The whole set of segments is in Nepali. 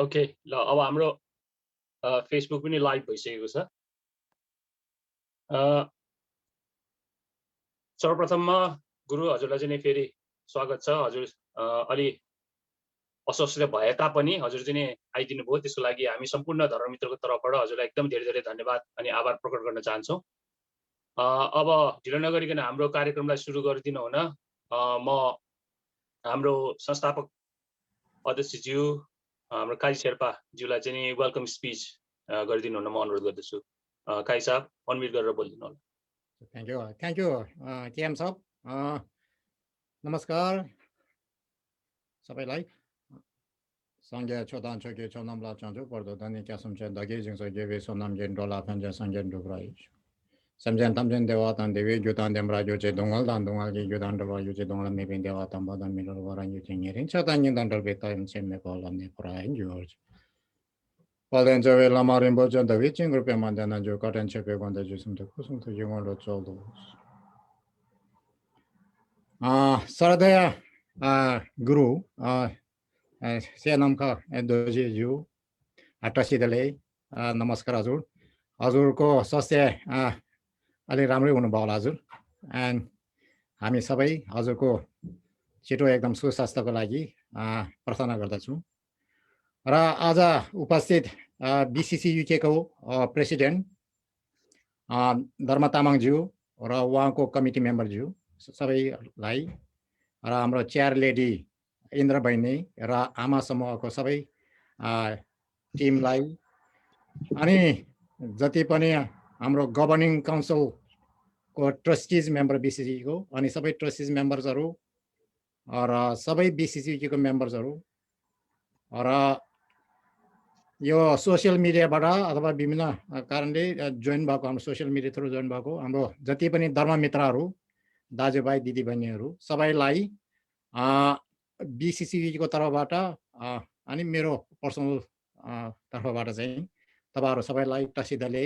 ओके ल अब हाम्रो फेसबुक पनि लाइभ भइसकेको छ। सर्वप्रथममा गुरु हजुरलाई चाहिँ फेरि स्वागत छ। हजुर अलि अस्वस्थ भए तापनि हजुर चाहिँ आइदिनु भयो, त्यसको लागि हामी सम्पूर्ण धर्ममित्रको तर्फबाट हजुरलाई एकदम धेरै धेरै धन्यवाद अनि आभार प्रकट गर्न चाहन्छौँ। अब ढिलो नगरिकन हाम्रो कार्यक्रमलाई सुरु गरिदिनु हुन म हाम्रो संस्थापक अध्यक्षज्यू हाम्रो काई शेर्पाज्यूलाई चाहिँ वेलकम स्पिच गरिदिनु हुन म अनुरोध गर्दछु। काई साहब अनम्युट गरेर बोलिदिनु होला। थ्याङ्क यू केएम साहब। नमस्कार सबैलाई। संगे छोदान छोके छोनामला चान्चो पर्दो धनी क्यासम छ दगे जिंस गेवे सोनाम गेन डोला फन्जे संगे डुब्राइ समझन तमजन देवातान देवी जुतान देमरा जो चे दोंगल दान दोंगल के जुतान डबा जो चे दोंगल में बिन देवातान बदन मिलर वरान जो चे नरिन छतान yin dan dal beta in sem me kola ne prain george Palen जवे लमारिन बजन द विचिंग रुपे मानदना जो कटन छपे गन्द जो सम त खुसम त जुमल रो चल्दो सरदय गुरु सेनामका दोजीज्यू टसिदले नमस्कार हजुर। हजुरको स्वास्थ्य अलि राम्रै हुनुभयो होला हजुर। एन्ड हामी सबै हजुरको छिटो एकदम सुस्वास्थ्यको लागि प्रार्थना गर्दछौँ। र आज उपस्थित बीसीसी युके को प्रेसिडेन्ट धर्म तामाङज्यू र उहाँको कमिटी मेम्बरज्यू सबैलाई र हाम्रो चेयर लेडी इन्द्र बहिनी र आमा समूहको सबै टिमलाई अनि जति पनि हाम्रो गभर्निङ काउन्सिलको ट्रस्टिज मेम्बर बीसीसीको अनि सबै ट्रस्टिज मेम्बर्सहरू र सबै बीसीसीको मेम्बर्सहरू र यो सोसियल मिडियाबाट अथवा विभिन्न कारणले जोइन भएको हाम्रो सोसियल मिडिया थ्रु जोइन भएको हाम्रो जति पनि धर्ममित्रहरू दाजुभाइ दिदीबहिनीहरू सबैलाई बीसीसीको तर्फबाट अनि मेरो पर्सनल तर्फबाट चाहिँ तपाईहरु सबैलाई टसिदले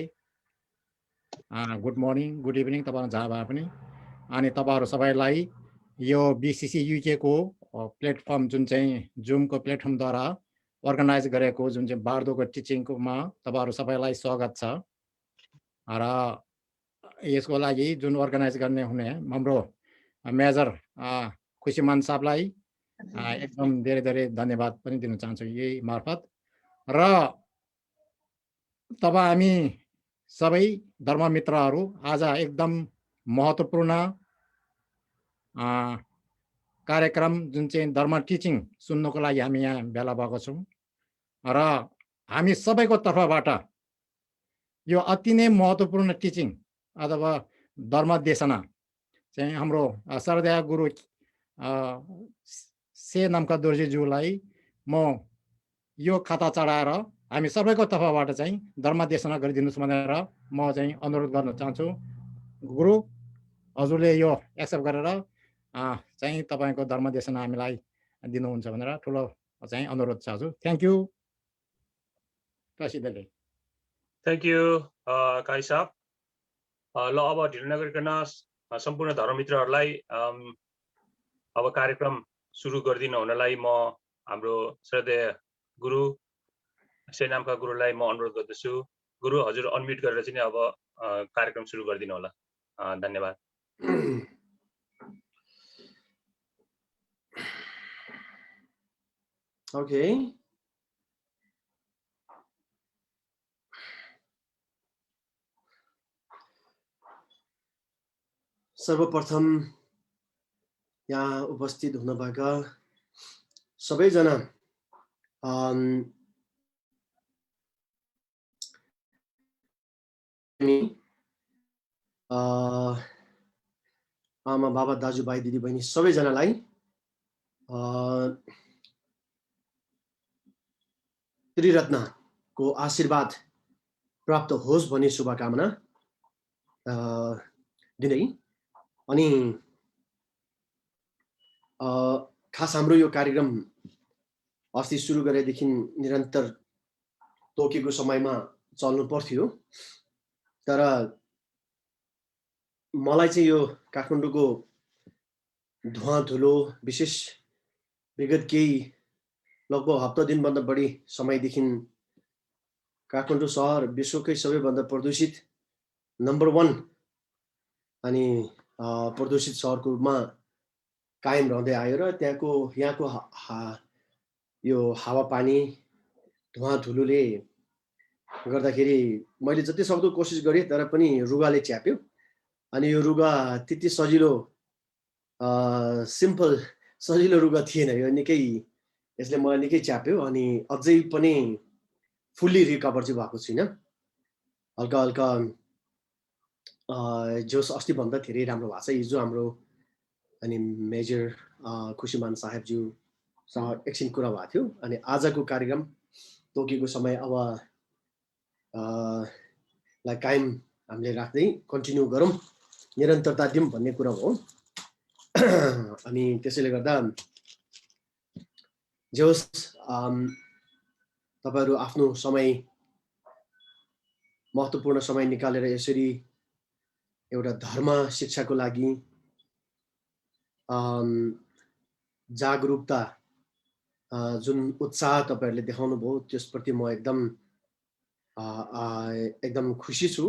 गुड मर्निङ गुड इभिनिङ तपाईहरु जहाँ भए पनि। अनि तपाईहरु सबैलाई यो बीसीसी युके को प्लेटफर्म जुन चाहिँ जुम को प्लेटफर्म द्वारा अर्गनाइज गरेको जुन चाहिँ बार्दोको टिचिङमा तपाईहरु सबैलाई स्वागत छ। र यसको लागि जुन अर्गनाइज गर्ने हुने हाम्रो मेजर खुसीमान साहबलाई एकदम धेरै धेरै धन्यवाद पनि दिन चाहन्छु यही मार्फत। र तब हामी सबै धर्ममित्रहरू आज एकदम महत्त्वपूर्ण कार्यक्रम जुन चाहिँ धर्म टिचिङ सुन्नको लागि हामी यहाँ भेला भएको छौँ। र हामी सबैको तर्फबाट यो अति नै महत्त्वपूर्ण टिचिङ अथवा धर्म देशना चाहिँ हाम्रो सरदया गुरु से नामका दोर्जेज्यूलाई म यो खाता चढाएर हामी सबैको तर्फबाट चाहिँ धर्म देशना गरिदिनुस् भनेर म चाहिँ अनुरोध गर्न चाहन्छु। गुरु हजुरले यो एक्सेप्ट गरेर चाहिँ तपाईको धर्म देशना हामीलाई दिनुहुन्छ भनेर ठुलो चाहिँ अनुरोध छ हजुर। थ्यांक यू प्रसिद्धले। थ्यांक यू काई साहब। ल अब ढिलो नगरिकन सम्पूर्ण धर्ममित्रहरूलाई अब कार्यक्रम सुरु गरिदिनु हुनलाई म हाम्रो श्रद्धेय गुरु सेनामका गुरुलाई म अनुरोध गर्दछु। गुरु हजुर अनम्युट गरेर चाहिँ अब कार्यक्रम सुरु गरिदिनु होला। धन्यवाद। ओके सर्वप्रथम यहाँ उपस्थित हुनुभएका सबैजना आमा बाबा दाजुभाइ दिदीबहिनी सबैजनालाई त्रिरत्नको आशीर्वाद प्राप्त होस् भन्ने शुभकामना दिँदै अनि खास हाम्रो यो कार्यक्रम अस्ति सुरु गरेदेखि निरन्तर तोकेको समयमा चल्नु पर्थ्यो, तर मलाई चाहिँ यो काठमाडौँको धुवा धुलो विशेष विगत केही लगभग हप्ता दिनभन्दा बढी समयदेखि काठमाडौँ सहर विश्वकै सबैभन्दा प्रदूषित नम्बर 1 अनि प्रदूषित सहरको रूपमा कायम रहँदै आयो र यहाँको यो हावापानी धुवाँधुलोले गर्दाखेरि मैले जति सक्दो कोसिस गरेँ, तर पनि रुगाले च्याप्यो। अनि यो रुगा त्यति सिम्पल सजिलो रुगा थिएन। यो यसले मलाई निकै च्याप्यो। अनि अझै पनि फुल्ली रिकभर चाहिँ भएको छुइनँ। हल्का हल्का जोस अस्तिभन्दा धेरै राम्रो भएको छ। हिजो हाम्रो अनि मेजर खुसीमान साहेबज्यूसँग एकछिन कुरा भएको थियो। अनि आजको कार्यक्रम तोकेको समय अब लाई कायम हामीले राख्दै कन्टिन्यू गरौँ, निरन्तरता दिउँ भन्ने कुरा हो। अनि त्यसैले गर्दा जे होस्, तपाईहरु आफ्नो समय, महत्त्वपूर्ण समय निकालेर यसरी एउटा धर्म शिक्षाको लागि जागरुकता जुन उत्साह तपाईहरुले देखाउनु भयो, त्यसप्रति म एकदम खुसी छु।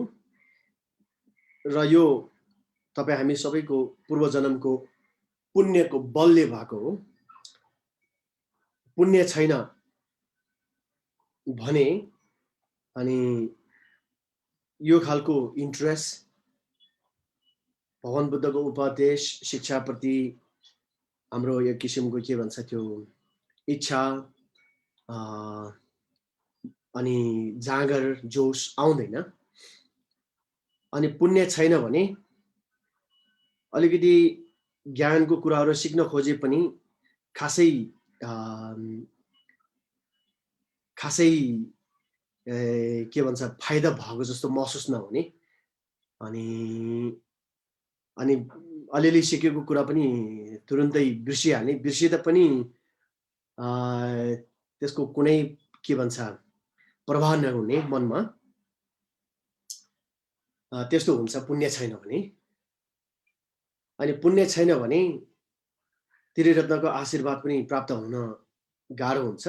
र यो तपाई हामी सबैको पूर्वजन्मको पुण्यको बलले भएको हो। पुण्य छैन भने अनि यो खालको इन्ट्रेस्ट भगवान बुद्धको उपदेश शिक्षाप्रति हाम्रो एक किसिमको के भन्छ त्यो इच्छा अनि जाँगर जोश आउँदैन। अनि पुण्य छैन भने अलिकति ज्ञानको कुराहरू सिक्न खोजे पनि खासै के भन्छ फाइदा भएको जस्तो महसुस नहुने। अनि अलिअलि सिकेको कुरा पनि तुरुन्तै बिर्सिहाल्ने, बिर्सिँदा पनि त्यसको कुनै के भन्छ प्रभाव नहुने मनमा, त्यस्तो हुन्छ पुण्य छैन भने। अनि पुण्य छैन भने त्रिरत्नको आशीर्वाद पनि प्राप्त हुन गाह्रो हुन्छ।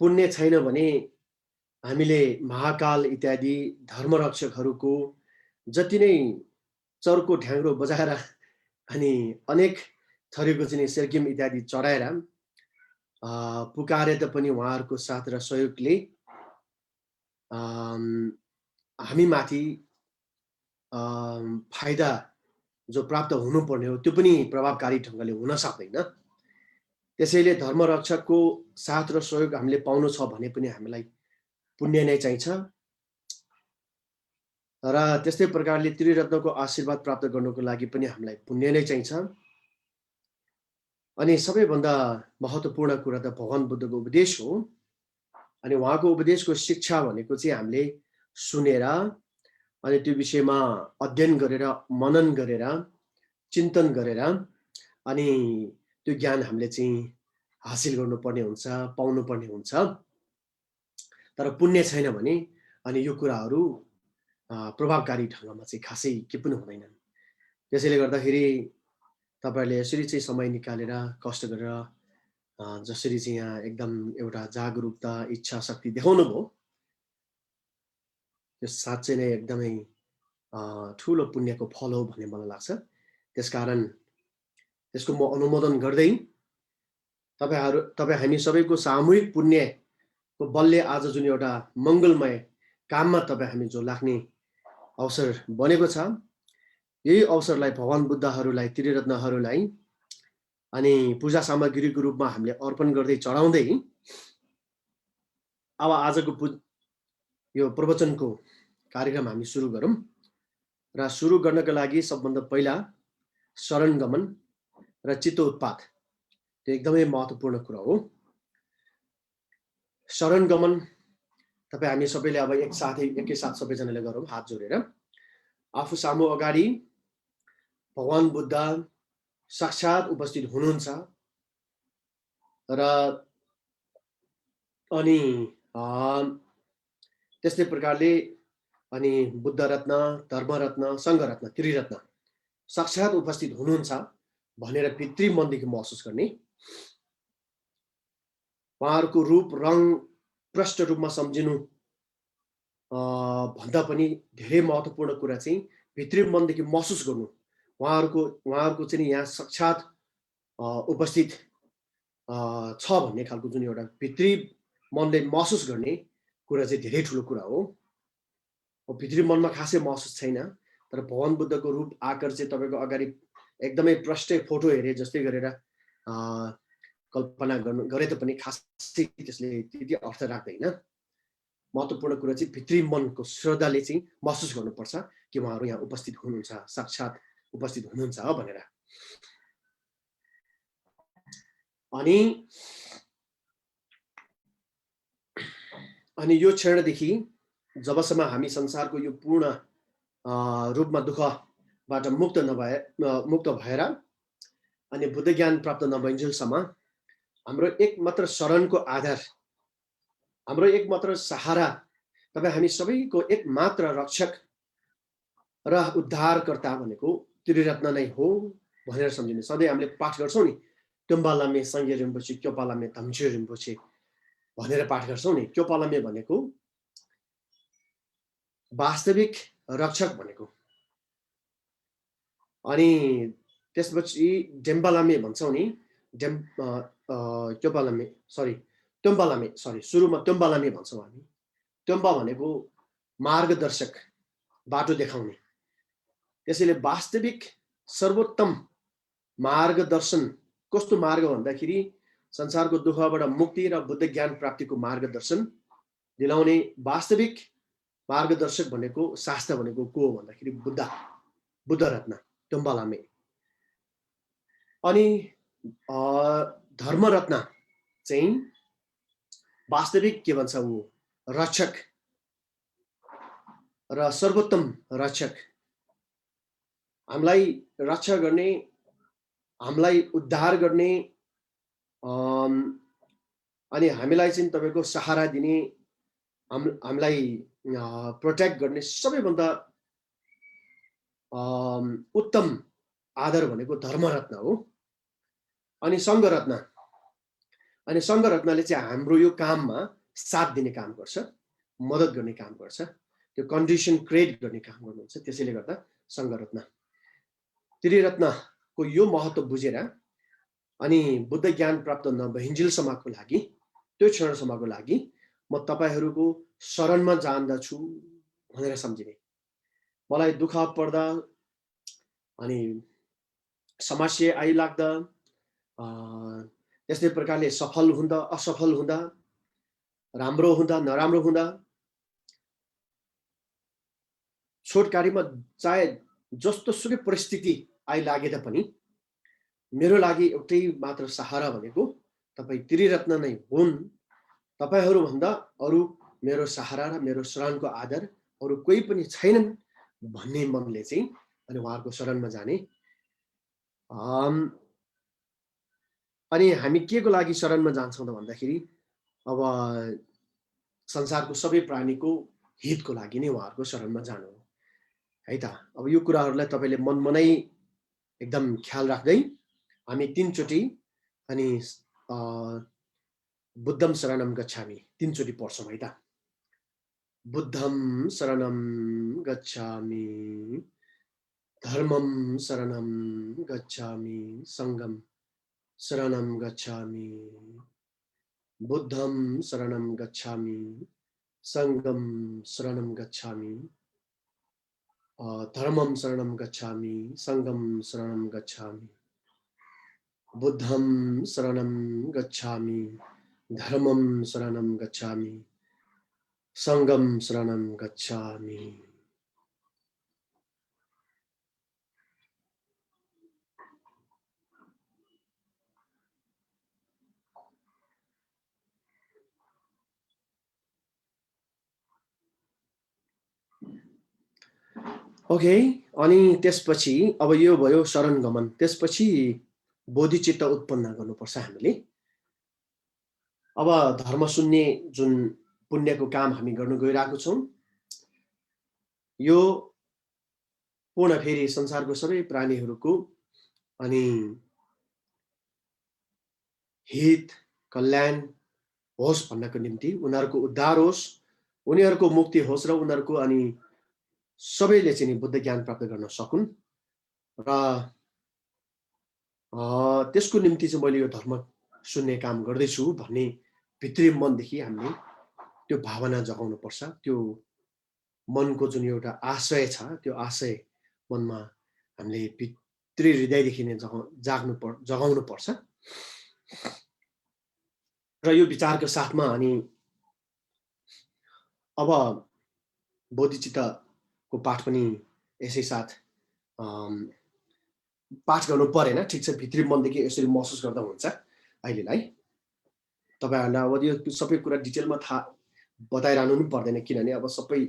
पुण्य छैन भने हामीले महाकाल इत्यादि धर्मरक्षकहरूको जति नै चर्को ढ्याङ्ग्रो बजाएर अनि अनेक थरीको चाहिँ सेर्किम इत्यादि चढाएर पुकारे तापनि उहाँहरूको साथ र सहयोगले हामी माथि फाइदा जो प्राप्त हुनुपर्ने हो त्यो पनि प्रभावकारी ढङ्गले हुन सक्दैन। त्यसैले धर्मरक्षकको साथ र सहयोग हामीले पाउनु छ भने पनि हामीलाई पुण्य नै चाहिन्छ। र त्यस्तै प्रकारले त्रिरत्नको आशीर्वाद प्राप्त गर्नको लागि पनि हामीलाई पुण्य नै चाहिन्छ। अनि सबैभन्दा महत्त्वपूर्ण कुरा त भगवान बुद्धको उपदेश हो। अनि उहाँको उपदेशको शिक्षा भनेको चाहिँ हामीले सुनेर अनि त्यो विषयमा अध्ययन गरेर, मनन गरेर, चिन्तन गरेर अनि त्यो ज्ञान हामीले चाहिँ हासिल गर्नुपर्ने हुन्छ, पाउनुपर्ने हुन्छ। तर पुण्य छैन भने अनि यो कुराहरू प्रभावकारी ढङ्गमा चाहिँ खासै के पनि हुँदैनन्। त्यसैले गर्दाखेरि तपाईहरुले यसरी चाहिँ समय निकालेर कष्ट गरेर जसरी चाहिँ यहाँ एकदम एउटा जागरुकता इच्छा शक्ति देखाउनु भयो, त्यो साँच्चै नै एकदमै ठुलो पुण्यको फल हो भन्ने मलाई लाग्छ। त्यसकारण त्यसको म अनुमोदन गर्दै तपाई हामी सबैको सामूहिक पुण्यको बलले आज जुन एउटा मङ्गलमय काममा तपाई हामी जो लाग्ने अवसर बनेको छ, यही अवसरलाई भगवान बुद्धहरूलाई, त्रिरत्नहरूलाई अनि पूजा सामग्रीको रूपमा हामीले अर्पण गर्दै चढाउँदै अब आजको यो प्रवचनको कार्यक्रम हामी सुरु गरौँ। र सुरु गर्नका लागि सबभन्दा पहिला शरणगमन र चित्तोत्पाद त्यो एकदमै महत्त्वपूर्ण कुरा हो। शरणगमन तपाई हामी सबैले अब एकैसाथ सबैजनाले गरौँ हात जोडेर। आफू सामु अगाडि भगवान बुद्ध साक्षात उपस्थित हुनुहुन्छ र अनि त्यस्तै प्रकारले अनि बुद्ध रत्न, धर्म रत्न, सङ्घ रत्न, त्रिरत्न साक्षात उपस्थित हुनुहुन्छ भनेर भित्री मनदेखि महसुस गर्ने। उहाँहरूको रूप रङ प्रष्ट रूपमा सम्झिनु भन्दा पनि धेरै महत्त्वपूर्ण कुरा चाहिँ भित्री मनदेखि महसुस गर्नु, उहाँहरूको चाहिँ यहाँ साक्षात उपस्थित छ भन्ने खालको जुन एउटा भित्री मनले महसुस गर्ने कुरा चाहिँ धेरै ठुलो कुरा हो। भित्री मनमा खासै महसुस छैन, तर भगवान बुद्धको रूप आकार चाहिँ तपाईँको अगाडि एकदमै प्रष्टै फोटो हेरे जस्तै गरेर कल्पना गरे तापनि खासै त्यसले त्यति अर्थ राख्दैन। महत्त्वपूर्ण कुरा चाहिँ भित्री मनको श्रद्धाले चाहिँ महसुस गर्नुपर्छ कि उहाँहरू यहाँ उपस्थित हुनुहुन्छ, साक्षात उपस्थित हुनुहुन्छ भनेर। अनि यो क्षणदेखि जबसम्म हामी संसारको यो पूर्ण रूपमा दुःखबाट मुक्त भएर अनि बुद्ध ज्ञान प्राप्त नभइन्जेलसम्म हाम्रो एकमात्र शरणको आधार, हाम्रो एकमात्र सहारा, तपाईँ हामी सबैको एकमात्र रक्षक र उद्धारकर्ता भनेको त्रिरत्न नै हो भनेर सम्झिने। सधैँ हामीले पाठ गर्छौँ नि, तुम्बा लामे सङ्गे रिम्पोछे, क्योपा लामे धम्छे रिम्पोछे भनेर पाठ गर्छौँ नि। क्योपा लामे भनेको वास्तविक रक्षक भनेको, अनि त्यसपछि डेम्बा लामे भन्छौँ नि, क्योपा लामे तुम्बा लामे सुरुमा तुम्बा लामे भन्छौँ हामी। तुम्बा भनेको मार्गदर्शक, बाटो देखाउने। त्यसैले वास्तविक सर्वोत्तम मार्गदर्शन कस्तो मार्ग भन्दाखेरि संसारको दुःखबाट मुक्ति र बुद्ध ज्ञान प्राप्तिको मार्गदर्शन दिलाउने वास्तविक मार्गदर्शक भनेको शास्त्र भनेको को हो भन्दाखेरि बुद्ध रत्न तुम्बा लामे। अनि धर्म रत्न चाहिँ वास्तविक के भन्छ, ऊ रक्षक र सर्वोत्तम रक्षक, हामीलाई रक्षा गर्ने, हामीलाई उद्धार गर्ने, अनि हामीलाई चाहिँ तपाईँको सहारा दिने, हामीलाई प्रोटेक्ट गर्ने सबैभन्दा उत्तम आधार भनेको धर्मरत्न हो। अनि सङ्घरत्नले चाहिँ हाम्रो यो काममा साथ दिने काम गर्छ, मद्दत गर्ने काम गर्छ, त्यो कन्डिसन क्रिएट गर्ने काम गर्नुहुन्छ। त्यसैले गर्दा सङ्घरत्न, त्रिरत्नको यो महत्त्व बुझेर अनि बुद्ध ज्ञान प्राप्त नभइन्जेलसम्मको लागि, त्यो क्षणसम्मको लागि म तपाईँहरूको शरणमा जान्दछु भनेर सम्झिने। मलाई दुःख पर्दा अनि समस्या आइलाग्दा, त्यस्तै प्रकारले सफल हुँदा असफल हुँदा, राम्रो हुँदा नराम्रो हुँदा, छोटकारीमा चाहे जस्तो सुकै परिस्थिति आइलागे तापनि मेरो लागि एउटै मात्र सहारा भनेको तपाईँ त्रिरत्न नै हुन्। तपाईँहरूभन्दा अरू मेरो सहारा र मेरो शरणको आधार अरू कोही पनि छैनन् भन्ने मनले चाहिँ अनि उहाँहरूको शरणमा जाने। अनि हामी के को लागि शरणमा जान्छौँ त भन्दाखेरि अब संसारको सबै प्राणीको हितको लागि नै उहाँहरूको शरणमा जानु हो, है त। अब यो कुराहरूलाई तपाईँले मनमनै एकदम ख्याल राख्दै हामी 3 चोटि अनि बुद्धम शरणम गच्छामि 3 चोटि पढ्छौँ, है त। बुद्धम शरणम गच्छामि, धर्मम शरणम गच्छामि, सङ्घम शरणम गच्छामि, बुद्धम शरणम गच्छामि, सङ्घम शरणम गच्छामि, धर्मम शरणम गच्छामि, सङ्घम शरणम गच्छामि, बुद्धम शरणम गच्छामि, धर्मम शरणम गच्छामि, सङ्घम शरणम गच्छामि। ओके, अनि त्यसपछि अब यो भयो शरण गमन। त्यसपछि बोधिचित्त उत्पन्न गर्नुपर्छ हामीले। अब धर्म सुन्ने जुन पुण्यको काम हामी गर्न गइरहेको छौँ, यो पूर्ण फेरि संसारको सबै प्राणीहरूको अनि हित, कल्याण होस् भन्नको निम्ति, उनीहरूको उद्धार होस्, उनीहरूको मुक्ति होस् र उनीहरूको अनि सबैले चाहिँ बुद्ध ज्ञान प्राप्त गर्न सकुन् र त्यसको निम्ति चाहिँ मैले यो धर्म सुन्ने काम गर्दैछु भन्ने भित्री मनदेखि हामीले त्यो भावना जगाउनु पर्छ। त्यो मनको जुन एउटा आशय छ त्यो आशय मनमा हामीले भित्री हृदयदेखि नै जगाउनु पर्छ। र यो विचारको साथमा अनि अब बोधिचित्तको पाठ पनि यसै साथ पाठ गर्नु परेन, ठिक छ, भित्री मनदेखि यसरी महसुस गर्दा हुन्छ। अहिलेलाई तपाईँहरूलाई अब यो सबै कुरा डिटेलमा थाहा बताइरहनु पनि पर्दैन, किनभने अब सबै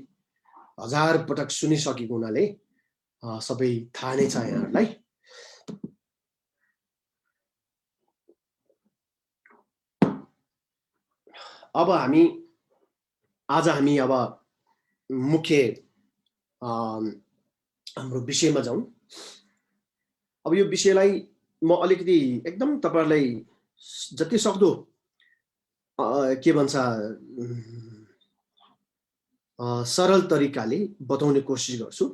1000 पटक सुनिसकेको हुनाले सबै थाहा नै छ यहाँहरूलाई। अब आज हामी अब मुख्य हाम्रो विषयमा जाउँ। अब यो विषयलाई म अलिकति एकदम तपाईहरुलाई जति सक्दो के भन्छ सरल तरिकाले बताउने कोसिस गर्छु।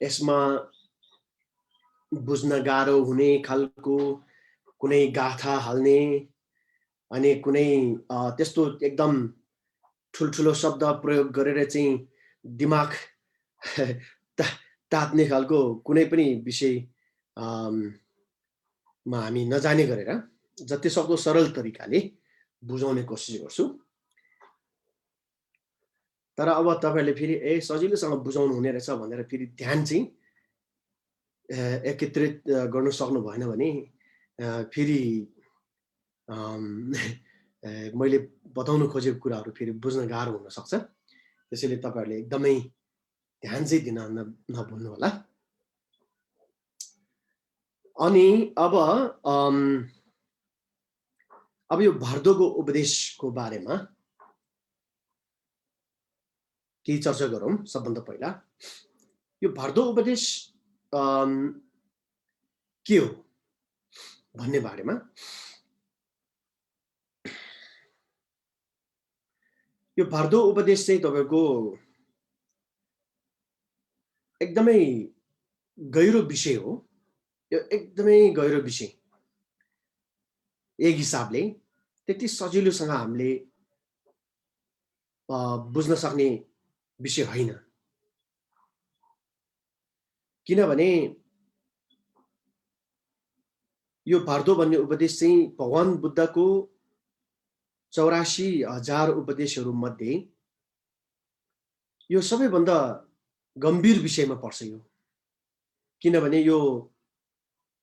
यसमा बुझ्न गाह्रो हुने खालको कुनै गाथा हाल्ने अनि कुनै त्यस्तो एकदम ठुलठुलो शब्द प्रयोग गरेर चाहिँ दिमाग तात्ने खालको कुनै पनि विषय मा हामी नजाने गरेर जति सक्दो सरल तरिकाले बुझाउने कोसिस गर्छु। तर अब तपाईहरुले फेरि सजिलोसँग बुझाउनु हुने रहेछ भनेर फेरि ध्यान चाहिँ एकत्रित गर्न सक्नु भएन भने फेरि मैले बताउन खोजेको कुराहरु फेरि बुझ्न गाह्रो हुन सक्छ। त्यसैले तपाईहरुले एकदमै ध्यान चाहिँ दिन नभुल्नु होला। अनि अब यो भर्दोको उपदेशको बारेमा केही चर्चा गरौँ। सबभन्दा पहिला यो भर्दो उपदेश के हो भन्ने बारेमा। यो भर्दो उपदेश चाहिँ तपाईको एकदमै गहिरो विषय हो। यो एकदमै गहिरो विषय, एक हिसाबले त्यति सजिलोसँग हामीले बुझ्न सक्ने विषय होइन। किनभने यो भर्दो भन्ने उपदेश चाहिँ भगवान बुद्धको 84,000 उपदेशहरू मध्ये यो सबैभन्दा गम्भीर विषयमा पर्छ यो। किनभने यो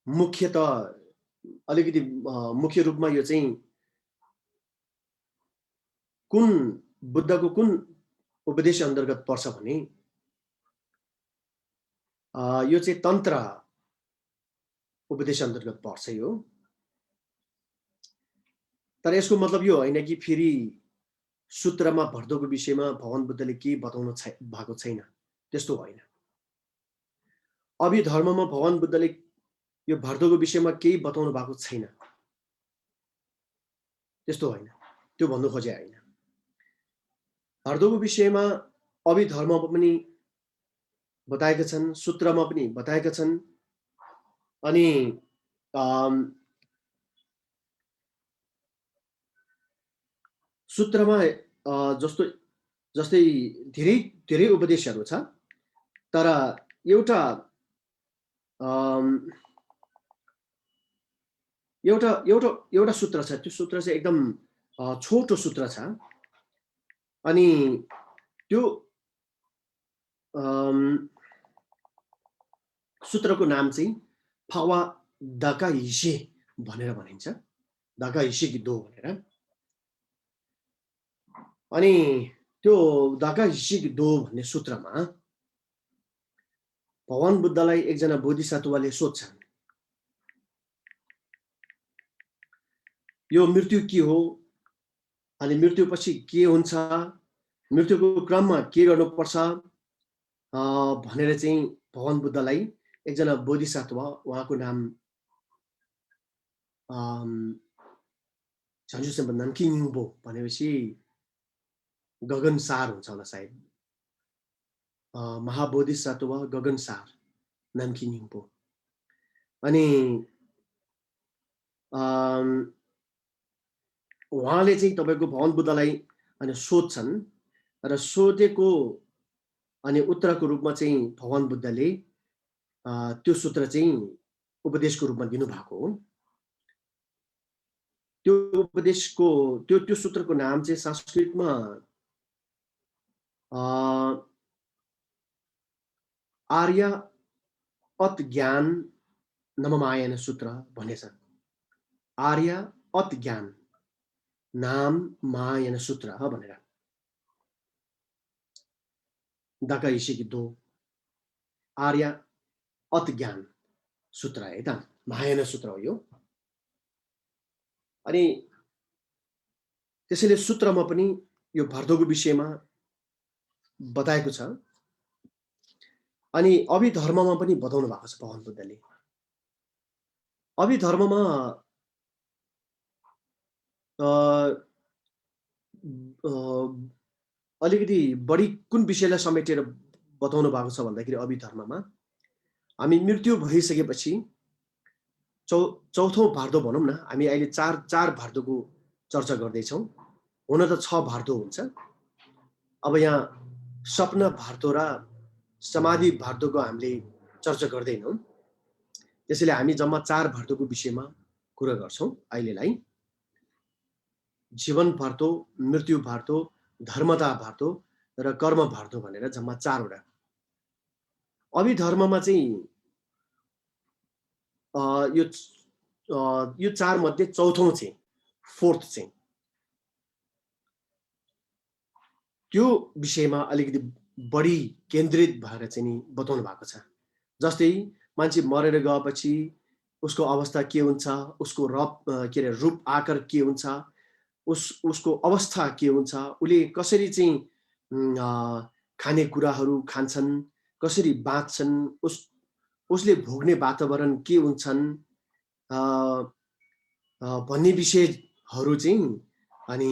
मुख्यतः अलिकति मुख्य रूपमा यो चाहिँ कुन बुद्धको कुन उपदेश अन्तर्गत पर्छ भने यो चाहिँ तन्त्र उपदेश अन्तर्गत पर्छ यो। तर यसको मतलब यो होइन कि फेरि सूत्रमा भर्दोको विषयमा भगवान बुद्धले के बताउनु भएको छैन, त्यस्तो होइन। अभिधर्ममा भगवान बुद्धले यो भर्दोको विषयमा केही बताउनु भएको छैन, त्यस्तो होइन, त्यो भन्नु खोजे होइन। भर्दोको विषयमा अभिधर्ममा पनि बताएका छन्, सूत्रमा पनि बताएका छन्। अनि सूत्रमा जस्तै धेरै धेरै उपदेशहरू छ। तर एउटा सूत्र छ, त्यो सूत्र चाहिँ एकदम छोटो सूत्र छ। अनि त्यो सूत्रको नाम चाहिँ फावा दाका हिसे भनेर भनिन्छ, दाका हिसे कि दो भनेर। अनि त्यो दाका हिसे कि दो भन्ने सूत्रमा भगवान बुद्धलाई एकजना बोधिसत्वले सोध्छन्, यो मृत्यु के हो, अनि मृत्युपछि के हुन्छ, मृत्युको क्रममा के गर्नुपर्छ भनेर चाहिँ भगवान बुद्धलाई एकजना बोधिसत्व, उहाँको नाम छ झन्जुसेम्बा नाम्किङबो भनेपछि गगनसार हुन्छ होला सायद। महाबोधिसत्व गगनसार नाम्किङबो। अनि उहाँले चाहिँ तपाईँको भगवान बुद्धलाई अनि सोध्छन् र सोधेको अनि उत्तरको रूपमा चाहिँ भगवान बुद्धले त्यो सूत्र चाहिँ उपदेशको रूपमा दिनुभएको हो। त्यो उपदेशको त्यो सूत्रको नाम चाहिँ संस्कृतमा आर्य अत ज्ञान नममायन सूत्र भनेछ। आर्य अत ज्ञान नाम मायन सूत्र भनेर दाका इसेकी दो आर्य अत ज्ञान सूत्र है त मायन सूत्र हो यो। अनि त्यसैले सूत्रमा पनि यो भर्दोको विषयमा बताएको छ। अनि अभिधर्ममा पनि बताउनु भएको छ भगवान बुद्धले। अभिधर्ममा अलिकति बढी कुन विषयलाई समेटेर बताउनु भएको छ भन्दाखेरि अभिधर्ममा हामी मृत्यु भइसकेपछि चौथो भार्दो भनौँ न, हामी अहिले चार भार्दोको चर्चा गर्दैछौँ। हुन त 6 भार्दो हुन्छ। अब यहाँ सपना भार्दो र समाधि भार्दोको हामीले चर्चा गर्दैनौँ। त्यसैले हामी जम्मा 4 भार्दोको विषयमा कुरा गर्छौँ अहिलेलाई। जीवन भार्दो, मृत्यु भार्दो, धर्मता भार्दो र कर्म भार्दो भनेर जम्मा 4 वटा। अभिधर्ममा चाहिँ यो 4 मध्ये चौथो चाहिँ फोर्थ चाहिँ त्यो विषयमा अलिकति बढी केन्द्रित भएर चाहिँ नि बताउनु भएको छ। जस्तै मान्छे मरेर गएपछि उसको अवस्था के हुन्छ, उसको रूप आकार के हुन्छ, उसको अवस्था के हुन्छ, उसले कसरी चाहिँ खाने कुराहरू खान्छन्, कसरी बाँच्छन्, उसले भोग्ने वातावरण के हुन्छन् भन्ने विषयहरू चाहिँ अनि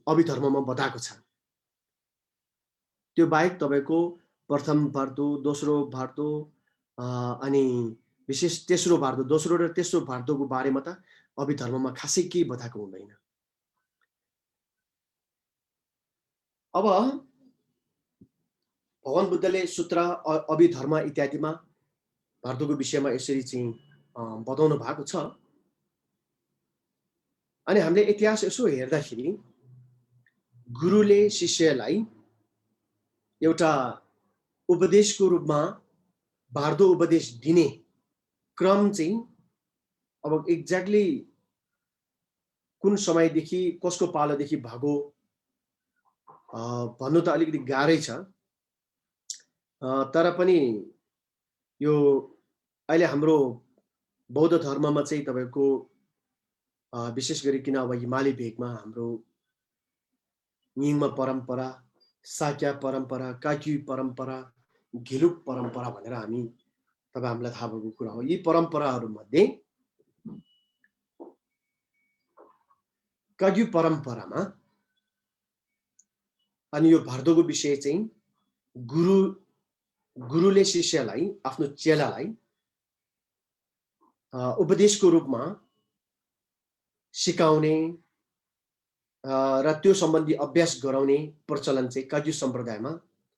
अभिधर्ममा बताएको छ। त्यो बाहेक तपाईँको प्रथम भार्दो, दोस्रो भार्दो अनि विशेष तेस्रो भार्दो, दोस्रो र तेस्रो भार्दोको बारेमा त अभिधर्ममा खासै केही बताएको हुँदैन। अब भगवान बुद्धले सूत्र, अभिधर्म इत्यादिमा भार्दोको विषयमा यसरी चाहिँ बताउनु भएको छ। अनि हामीले इतिहास यसो हेर्दाखेरि गुरुले शिष्यलाई एउटा उपदेशको रूपमा भार्दो उपदेश दिने क्रम चाहिँ अब एक्ज्याक्टली कुन समयदेखि कसको पालोदेखि भएको भन्नु त अलिकति गाह्रै छ। तर पनि यो अहिले हाम्रो बौद्ध धर्ममा चाहिँ तपाईँको विशेष गरिकन अब हिमाली भेगमा हाम्रो निङमा परम्परा, साक्या परम्परा, काक्यु परम्परा, घिलुक परम्परा भनेर हामीलाई थाहा भएको कुरा हो। यी परम्पराहरूमध्ये काक्यु परम्परामा अनि यो भार्दोको विषय चाहिँ गुरुले शिष्यलाई, आफ्नो चेलालाई उपदेशको रूपमा सिकाउने र त्यो सम्बन्धी अभ्यास गराउने प्रचलन चाहिँ काक्यु सम्प्रदायमा,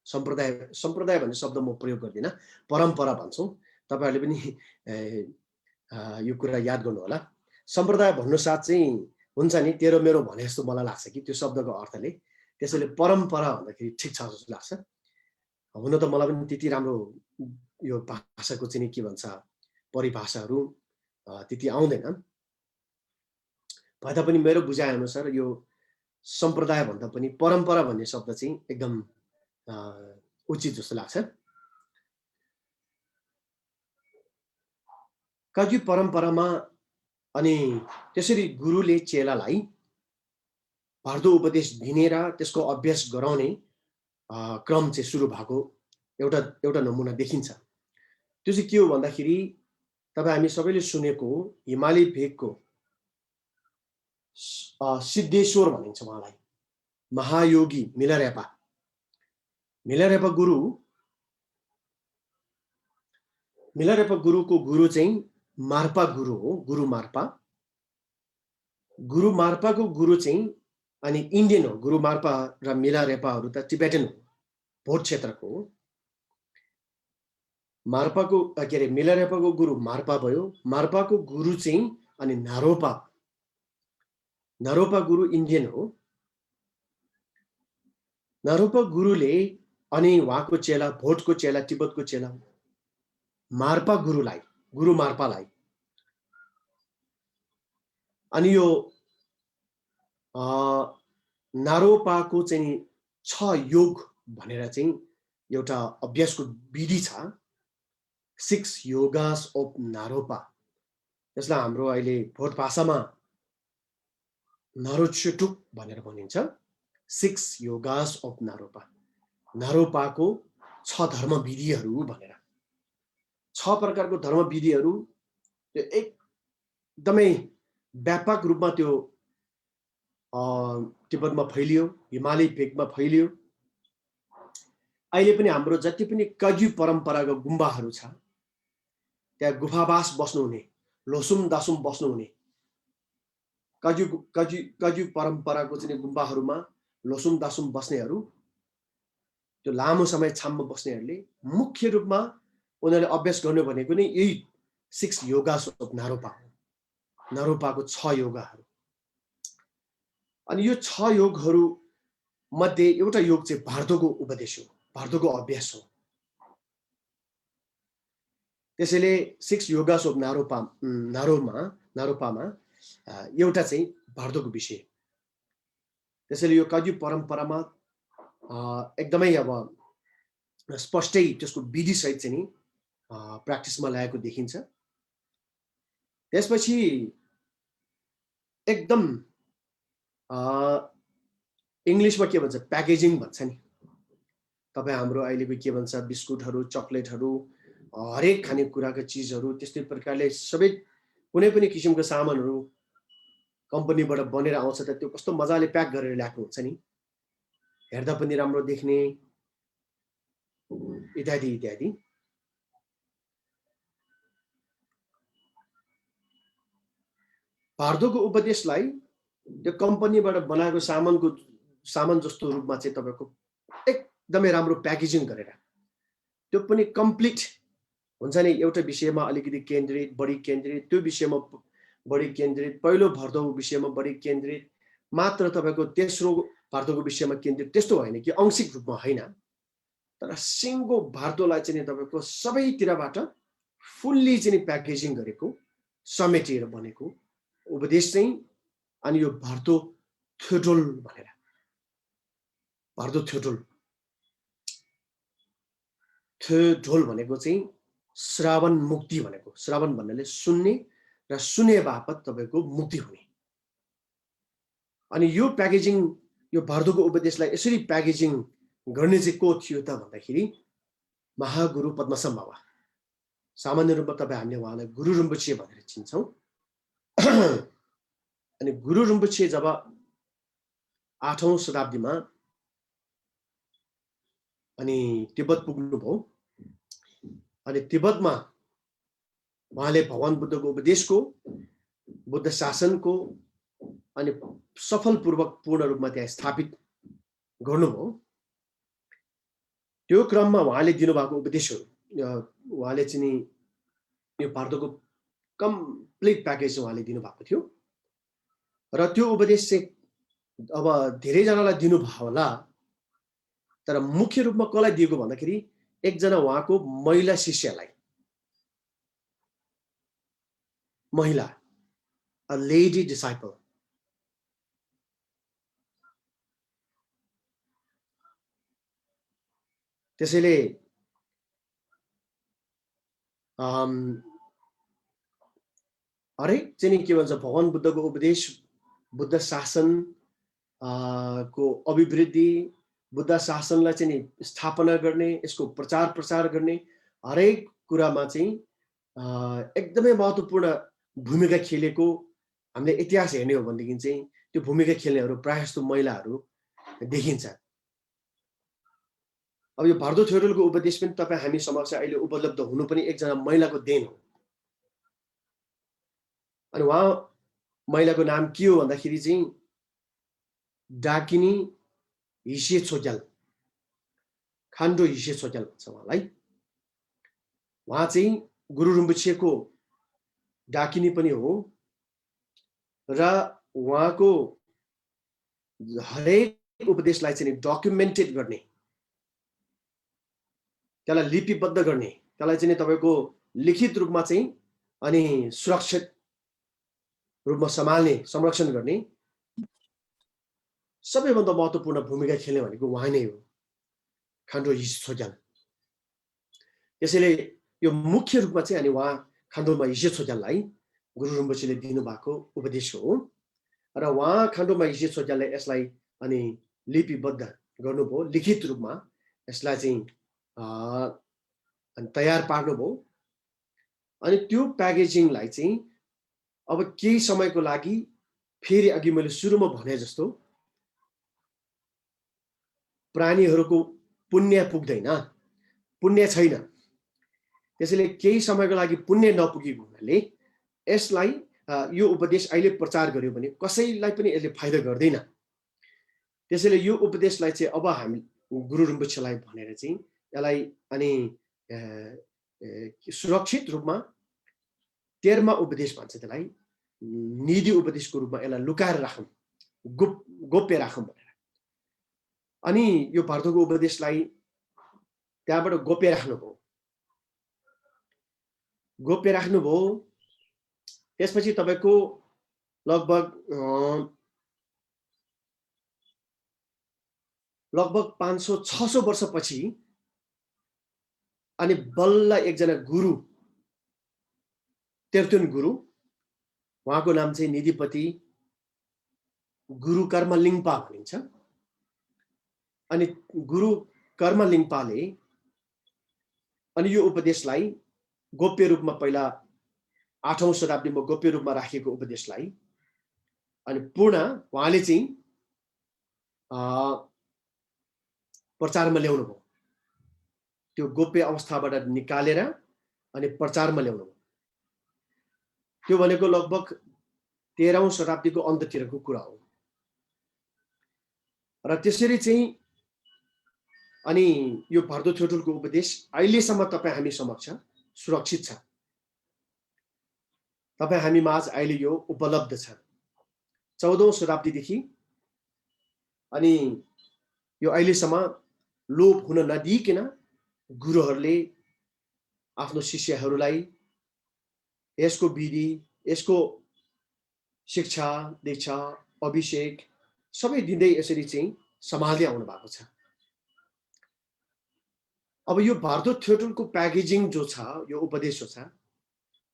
सम्प्रदाय भन्ने शब्द म प्रयोग गर्दिनँ, परम्परा भन्छौँ। तपाईँहरूले पनि यो कुरा याद गर्नु होला। सम्प्रदाय भन्नु साथ चाहिँ हुन्छ नि तेरो मेरो भने जस्तो मलाई लाग्छ कि त्यो शब्दको अर्थले। त्यसैले परम्परा भन्दाखेरि ठिक छ जस्तो लाग्छ। हुन त मलाई पनि त्यति राम्रो यो भाषाको चाहिँ के भन्छ परिभाषाहरू त्यति आउँदैन। भए तापनि मेरो बुझाइ अनुसार यो सम्प्रदाय भन्दा पनि परम्परा भन्ने शब्द चाहिँ एकदम उचित जस्तो लाग्छ। काक्यु परम्परामा अनि त्यसरी गुरुले चेलालाई भार्दो उपदेश दिने र त्यसको अभ्यास गराउने क्रम चाहिँ सुरु भएको एउटा नमुना देखिन्छ। त्यो चाहिँ के हो भन्दाखेरि तपाईँ हामी सबैले सुनेको हिमाली भेगको सिद्धेश्वर भनिन्छ उहाँलाई, महायोगी मिलारेपा गुरुको गुरु चाहिँ मार्पा गुरु हो, गुरु मार्पाको गुरु चाहिँ अनि इन्डियन हो। गुरु मार्पा र मिलारेपाहरू त टिबेटन हो, भोट क्षेत्रको हो। मार्पाको के अरे मिलारेपाको गुरु मार्पा भयो, मार्पाको गुरु चाहिँ अनि नारोपा गुरु इन्डियन हो। नारोपा गुरुले अनि उहाँको चेला, भोटको चेला, तिब्बतको चेला मार्पा गुरु मार्पालाई अनि यो नारोपाको चाहिँ 6 योग भनेर चाहिँ एउटा अभ्यासको विधि छ, 6 योगास अफ नारोपा। यसलाई हाम्रो अहिले भोट भाषामा नारोचुटुक भनेर भनिन्छ। 6 योगास अफ नारोपा, नारोपाको 6 धर्म विधिहरू भनेर। 6 प्रकारको धर्म विधिहरू एकदमै व्यापक रूपमा त्यो तिब्बतमा फैलियो, हिमाली भेगमा फैलियो। अहिले पनि हाम्रो जति पनि कज्यु परम्पराको गुम्बाहरू छ, त्यहाँ गुफावास बस्नुहुने, लोसुम दासुम बस्नुहुने कज्यु परम्पराको चाहिँ गुम्बाहरूमा लोसुम दासुम बस्नेहरू, त्यो लामो समय छाममा बस्नेहरूले मुख्य रूपमा उनीहरूले अभ्यास गर्नु भनेको नै यही 6 योगास अफ नारोपा हो। नारोपाको 6 योगाहरू। अनि यो 6 योगहरू मध्ये एउटा योग चाहिँ भारतको उपदेश हो, भारतको अभ्यास हो। त्यसैले 6 योगास अफ नारोपामा एउटा चाहिँ भारतको विषय। त्यसैले यो कज्यु परम्परामा एकदमै अब स्पष्टै त्यसको विधि सहित चाहिँ नि प्र्याक्टिसमा ल्याएको देखिन्छ। त्यसपछि एकदम इङ्ग्लिसमा के भन्छ, प्याकेजिङ भन्छ नि। तपाईँ हाम्रो अहिलेको के भन्छ, बिस्कुटहरू, चकलेटहरू, हरेक खानेकुराका चिजहरू त्यस्तै प्रकारले सबै कुनै पनि किसिमको सामानहरू कम्पनीबाट बनेर आउँछ त त्यो कस्तो मजाले प्याक गरेर ल्याएको हुन्छ नि, हेर्दा पनि राम्रो देख्ने इत्यादि इत्यादि। भारतको उपदेशलाई त्यो कम्पनीबाट बनाएको सामान जस्तो रूपमा चाहिँ तपाईँको एकदमै राम्रो प्याकेजिङ गरेर, त्यो पनि कम्प्लिट हुन्छ नि, एउटा विषयमा अलिकति केन्द्रित, बढी केन्द्रित, त्यो विषयमा बढी केन्द्रित, पहिलो भारतको विषयमा बढी केन्द्रित, मात्र तपाईँको तेस्रो भारतको विषयमा केन्द्रित, त्यस्तो होइन कि आंशिक रूपमा होइन, तर सिङ्गो भारतलाई चाहिँ तपाईँको सबैतिरबाट फुल्ली चाहिँ प्याकेजिङ गरेको, समेटेर बनेको उपदेश चाहिँ। अनि यो भारतो थ्योडोल भनेर, भारतो थ्योडोल भनेको चाहिँ श्रावण मुक्ति भनेको, श्रावण भन्नाले सुन्ने र सुने बापत तपाईँको मुक्ति हुने। अनि यो प्याकेजिङ, यो भारतको उपदेशलाई यसरी प्याकेजिङ गर्ने चाहिँ को थियो त भन्दाखेरि महागुरु पद्मसम बाबा। सामान्य रूपमा तपाईँ हामीले उहाँलाई गुरु रिम्पोछे भनेर चिन्छौँ। अनि गुरु रिम्पोछे जब 8औं शताब्दीमा अनि तिब्बत पुग्नुभयो, अनि तिब्बतमा उहाँले भगवान बुद्धको उपदेशको, बुद्ध शासनको अनि सफलपूर्वक पूर्ण रूपमा त्यहाँ स्थापित गर्नुभयो। त्यो क्रममा उहाँले दिनुभएको उपदेशहरू, उहाँले चाहिँ यो भारतको कम्प्लिट प्याकेज उहाँले दिनुभएको थियो। र त्यो उपदेश चाहिँ अब धेरैजनालाई दिनुभयो होला, तर मुख्य रूपमा कसलाई दिएको भन्दाखेरि एकजना उहाँको महिला शिष्यलाई, महिला, अ लेडी डिसाइपल। त्यसैले हरेक चाहिँ के भन्छ, भगवान बुद्धको उपदेश, बुद्ध शासन को अभिवृद्धि, बुद्ध शासनलाई चाहिँ स्थापना गर्ने, यसको प्रचार प्रसार गर्ने हरेक कुरामा चाहिँ एकदमै महत्त्वपूर्ण भूमिका खेलेको हामीले इतिहास हेर्ने हो भनेदेखि चाहिँ त्यो भूमिका खेल्नेहरू प्रायः जस्तो महिलाहरू देखिन्छ। अब यो भर्दो थ्योडोलको उपदेश पनि तपाईँ हामी समक्ष अहिले उपलब्ध हुनु पनि एकजना महिलाको देन हो। अनि उहाँ महिलाको नाम के हो भन्दाखेरि चाहिँ डाकिनी हिसे छोक्याल, खान्डो हिसे छोक्याल भन्छ उहाँलाई। उहाँ चाहिँ गुरु रिम्पोछेको डाकिनी पनि हो र उहाँको हरेक उपदेशलाई चाहिँ डकुमेन्टेड गर्ने, त्यसलाई लिपिबद्ध गर्ने, त्यसलाई चाहिँ तपाईँको लिखित रूपमा चाहिँ अनि सुरक्षित रूपमा सम्हाल्ने, संरक्षण गर्ने सबैभन्दा महत्त्वपूर्ण भूमिका खेल्ने भनेको उहाँ नै हो, खान्डो हिसे छोक्याल। त्यसैले यो मुख्य रूपमा चाहिँ अनि उहाँ खान्डोमा हिसे छोक्याललाई गुरु रिम्पोछेले दिनुभएको उपदेश हो र उहाँ खान्डोमा हिसे छोक्यालले यसलाई अनि लिपिबद्ध गर्नुभयो, लिखित रूपमा यसलाई चाहिँ तयार पार्नुभयो। अनि त्यो प्याकेजिङलाई चाहिँ अब केही समयको लागि फेरि अघि मैले सुरुमा भने जस्तो प्राणीहरूको पुण्य पुग्दैन, पुण्य छैन। त्यसैले केही समयको लागि पुण्य नपुगेको हुनाले यसलाई यो उपदेश अहिले प्रचार गर्यो भने कसैलाई पनि यसले फाइदा गर्दैन। त्यसैले यो उपदेशलाई चाहिँ अब हामी गुरु रिम्पोछेलाई भनेर चाहिँ यसलाई अनि सुरक्षित रूपमा तेर्मा उपदेश भन्छ, त्यसलाई निधि उपदेशको रूपमा यसलाई लुकाएर राखौँ, गोप्य राखौँ भनेर। अनि यो भर्दोको उपदेशलाई त्यहाँबाट गोप्य राख्नुभयो। त्यसपछि तपाईँको लगभग 500-600 वर्षपछि अनि बल्ल एकजना गुरु, तेर्तुन गुरु, उहाँको नाम चाहिँ निधिपति गुरु कर्मलिङपा भनिन्छ। अनि गुरु कर्मलिङपाले अनि यो उपदेशलाई गोप्य रूपमा पहिला 8औं शताब्दीमा गोप्य रूपमा राखिएको उपदेशलाई अनि पूर्ण उहाँले चाहिँ प्रचारमा ल्याउनु भयो। त्यो गोप्य अवस्थाबाट निकालेर अनि प्रचारमा ल्याउनु भयो। त्यो भनेको लगभग 13औं शताब्दीको अन्त्यतिरको कुरा हो। र त्यसरी चाहिँ अनि यो भर्दो थ्योडोलको उपदेश अहिलेसम्म तपाईँ हामी समक्ष सुरक्षित छ। तपाईँ हामी माझ अहिले यो उपलब्ध छ। 14औं शताब्दीदेखि अनि यो अहिलेसम्म लोप हुन नदिइकन गुरुहरूले आफ्नो शिष्यहरूलाई यसको विधि, यसको शिक्षा, दीक्षा, अभिषेक सबै दिँदै यसरी चाहिँ सम्हाल्दै आउनु भएको छ। अब यो भर्दो थ्योडोलको प्याकेजिङ जो छ, यो उपदेश जो छ,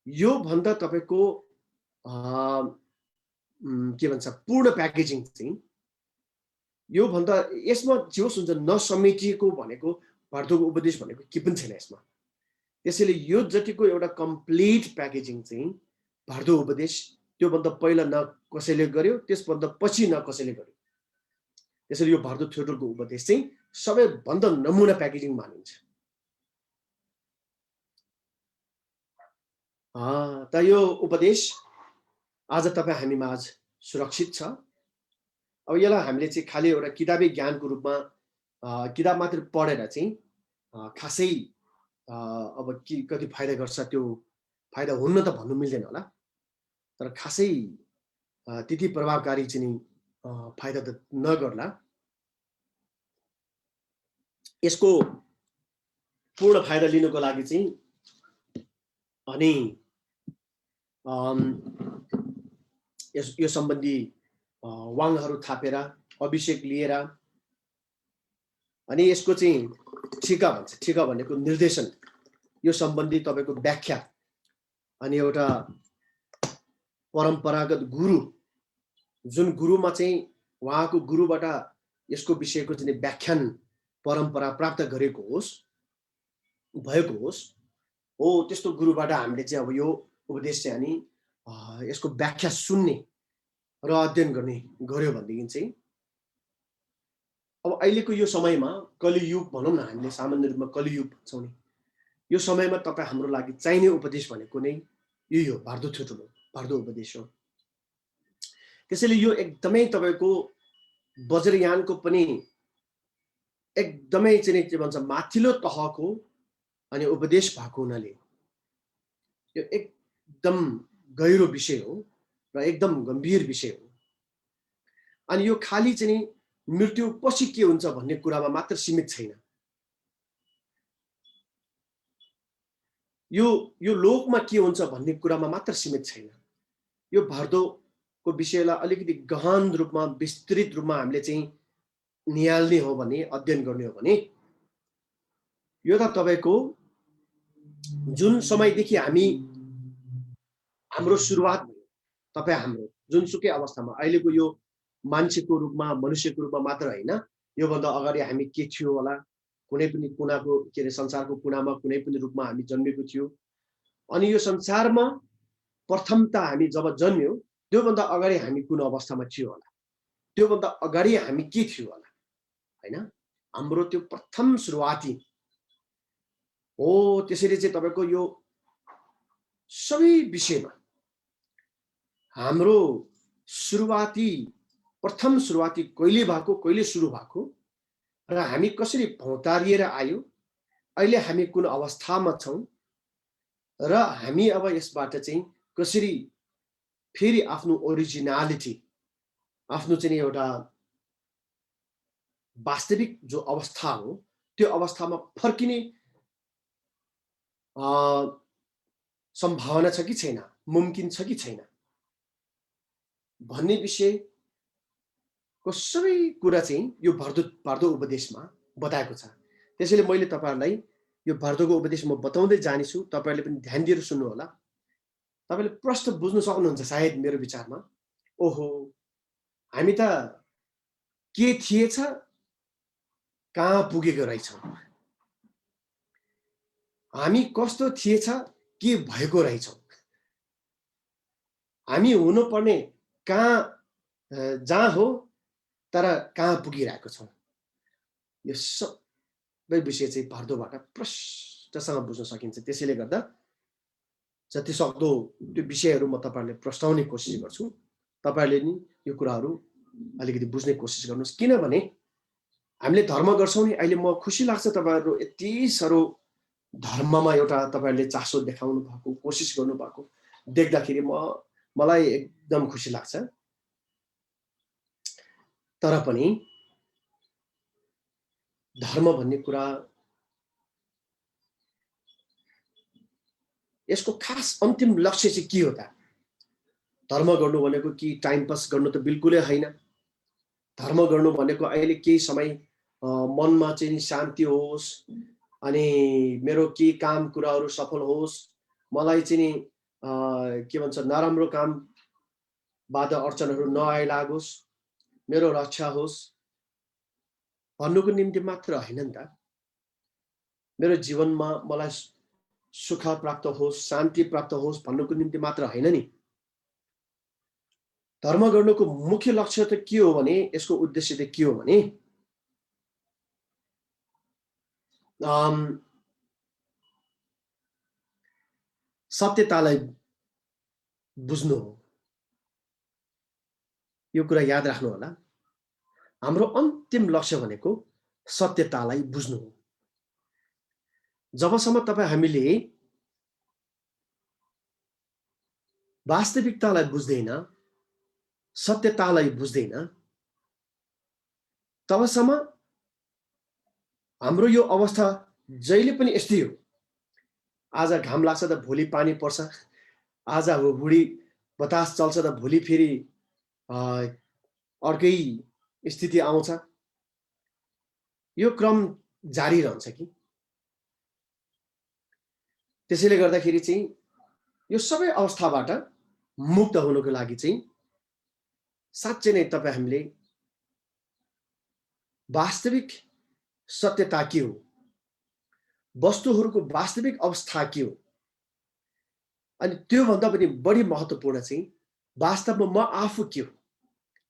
यो भन्दा तपाईको के भन्छ पूर्ण प्याकेजिङ चाहिँ यो भन्दा यसमा जे होस् हुन्छ नसमेटिएको भनेको भर्दोको उपदेश भनेको के पनि छैन यसमा। त्यसैले यो जतिको एउटा कम्प्लिट प्याकेजिङ चाहिँ भर्दो उपदेश, त्यो भन्दा पहिला न कसैले गर्यो, त्यसभन्दा पछि न कसैले गर्यो। त्यसैले यो भर्दो थ्योडोलको उपदेश चाहिँ सबैभन्दा नमुना प्याकेजिङ मानिन्छ। त यो उपदेश आज तपाईँ हामी माझ सुरक्षित छ। अब यसलाई हामीले चाहिँ खालि एउटा किताबी ज्ञानको रूपमा किताब मात्र पढेर चाहिँ खासै अब के कति फाइदा गर्छ त्यो फाइदा हुन्न त भन्नु मिल्दैन होला, तर खासै त्यति प्रभावकारी चाहिँ फाइदा त नगर्ला। यसको पूर्ण फाइदा लिनको लागि चाहिँ अनि यो सम्बन्धी वाङहरू थापेर अभिषेक लिएर अनि यसको चाहिँ ठिका भन्छ, ठिका भनेको निर्देशन, यो सम्बन्धी तपाईको व्याख्या अनि एउटा परम्परागत गुरु, जुन गुरुमा चाहिँ उहाँको गुरुबाट यसको विषयको चाहिँ व्याख्यान परम्परा प्राप्त गरेको होस्, भएको होस्, हो त्यस्तो गुरुबाट हामीले चाहिँ अब यो उपदेश चाहिँ अनि यसको व्याख्या सुन्ने र अध्ययन गर्यो भनेदेखि चाहिँ अब अहिलेको यो समयमा कलियुग भनौँ न, हामीले सामान्य रूपमा कलियुग भन्छौँ नि, यो समयमा तपाईँ हाम्रो लागि चाहिने उपदेश भनेको नै यही हो, भर्दो भर्दो उपदेश हो। त्यसैले यो एकदमै तपाईँको वज्रयानको पनि एकदमै चाहिँ के भन्छ माथिल्लो तहको अनि उपदेश भएको हुनाले यो एकदम गहिरो विषय हो र एकदम गम्भीर विषय हो। अनि यो खाली चाहिँ मृत्यु पछि के हुन्छ भन्ने कुरामा मात्र सीमित छैन। यो लोकमा के हुन्छ भन्ने कुरामा मात्र सीमित छैन। यो भर्दोको विषयलाई अलिकति गहन रूपमा विस्तृत रूपमा हामीले चाहिँ निहाल्ने हो भने, अध्ययन गर्ने हो भने, यो त तपाईको जुन समयदेखि हाम्रो सुरुवात भयो, तपाईँ हाम्रो जुनसुकै अवस्थामा अहिलेको यो मान्छेको रूपमा, मनुष्यको रूपमा मात्र होइन, योभन्दा अगाडि हामी के थियो होला, कुनै पनि कुनाको के अरे संसारको कुनामा कुनै पनि रूपमा हामी जन्मेको थियो। अनि यो संसारमा प्रथमता हामी जब जन्म्यौँ त्योभन्दा अगाडि हामी कुन अवस्थामा थियो होला, त्योभन्दा अगाडि हामी के थियो होला, हैन? हाम्रो त्यो प्रथम सुरुवाती हो। त्यसैले चाहिँ तपाईको यो सबै विषयमा हाम्रो प्रथम सुरुवाती कहिले भएको, कहिले सुरु भएको र हामी कसरी भौतारिएर आयो, अहिले हामी कुन अवस्थामा छौँ र हामी अब यसबाट चाहिँ कसरी फेरि आफ्नो ओरिजिनालिटी, आफ्नो चाहिँ एउटा वास्तविक जो अवस्था हो त्यो अवस्थामा फर्किने सम्भावना छ कि छैन, मुमकिन छ कि छैन भन्ने विषयको सबै कुरा चाहिँ यो भर्दो उपदेशमा बताएको छ। त्यसैले मैले तपाईहरुलाई यो भर्दोको उपदेश म बताउँदै जानेछु, तपाईहरुले पनि ध्यान दिएर सुन्नु होला। तपाईले प्रश्न बुझ्न सक्नुहुन्छ सायद मेरो विचारमा, ओहो हामी त के थिएछ, कहाँ पुगेको रहेछौँ, हामी कस्तो थिएछ, के भएको रहेछौँ, हामी हुनुपर्ने कहाँ जहाँ हो तर कहाँ पुगिरहेको छौँ। यो सबै विषय चाहिँ भर्दोबाट प्रष्टसँग बुझ्न सकिन्छ। त्यसैले गर्दा जति सक्दो त्यो विषयहरू म तपाईहरुले प्रस्ताउने कोसिस गर्छु। तपाईहरुले नि यो कुराहरू अलिकति बुझ्ने कोसिस गर्नुहोस्। किनभने हामीले धर्म गर्छौँ नि, अहिले म खुसी लाग्छ तपाईहरु यति साह्रो धर्ममा एउटा तपाईहरुले चासो देखाउनु भएको, कोसिस गर्नु भएको देख्दाखेरि मलाई एकदम खुसी लाग्छ। तर पनि धर्म भन्ने कुरा यसको खास अन्तिम लक्ष्य चाहिँ के हो त? धर्म गर्नु भनेको कि टाइम पास गर्नु त बिल्कुलै हैन। धर्म गर्नु भनेको अहिले केही समय मनमा चाहिँ शान्ति होस् अनि मेरो के काम कुराहरू सफल होस्, मलाई चाहिँ के भन्छ नराम्रो काम बाधा अर्चनहरू नआइलागोस्, मेरो रक्षा होस् भन्नुको निम्ति मात्र हैन नि त। मेरो जीवनमा मलाई सुख प्राप्त होस्, शान्ति प्राप्त होस् भन्नुको निम्ति मात्र हैन नि। धर्म गर्नुको मुख्य लक्ष्य त के हो भने, यसको उद्देश्य त के हो भने सत्यतालाई बुझ्नु हो। यो कुरा याद राख्नु होला, हाम्रो अन्तिम लक्ष्य भनेको सत्यतालाई बुझ्नु हो। जबसम्म तपाईँ हामीले वास्तविकतालाई बुझ्दैन, सत्यतालाई बुझ्दैन, तबसम्म हाम्रो यो अवस्था जहिले पनि यस्तै हो। आज घाम लाग्छ त भोलि पानी पर्छ, आज हुडी बतास चल्छ त भोलि फेरि अर्कै स्थिति आउँछ। यो क्रम जारी रहन्छ कि। त्यसैले गर्दाखेरि चाहिँ यो सबै अवस्थाबाट मुक्त हुनको लागि चाहिँ साँच्चै नै तपाईँ हामीले वास्तविक सत्यता के हो, वस्तुहरूको वास्तविक अवस्था के हो, अनि त्योभन्दा पनि बढी महत्त्वपूर्ण चाहिँ वास्तवमा म आफू के हो,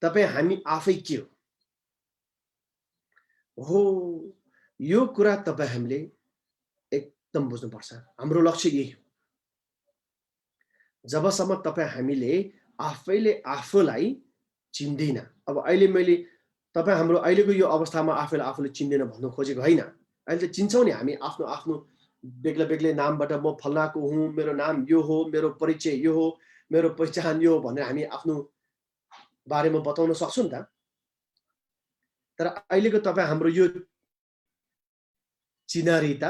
तपाईँ हामी आफै के हो, यो कुरा तपाईँ हामीले एकदम बुझ्नुपर्छ। हाम्रो लक्ष्य यही हो। जबसम्म तपाईँ हामीले आफैले आफूलाई चिन्दैन, अब अहिले मैले तपाईँ हाम्रो अहिलेको यो अवस्थामा आफैले आफूले चिन्दैन भन्नु खोजेको होइन। अहिले त चिन्छौँ नि हामी आफ्नो आफ्नो बेग्ला बेग्लै नामबाट, म फल्नाको हुँ, मेरो नाम यो हो, मेरो परिचय यो हो, मेरो पहिचान यो हो भनेर हामी आफ्नो बारेमा बताउन सक्छौँ नि त। तर अहिलेको तपाईँ हाम्रो यो चिनारीता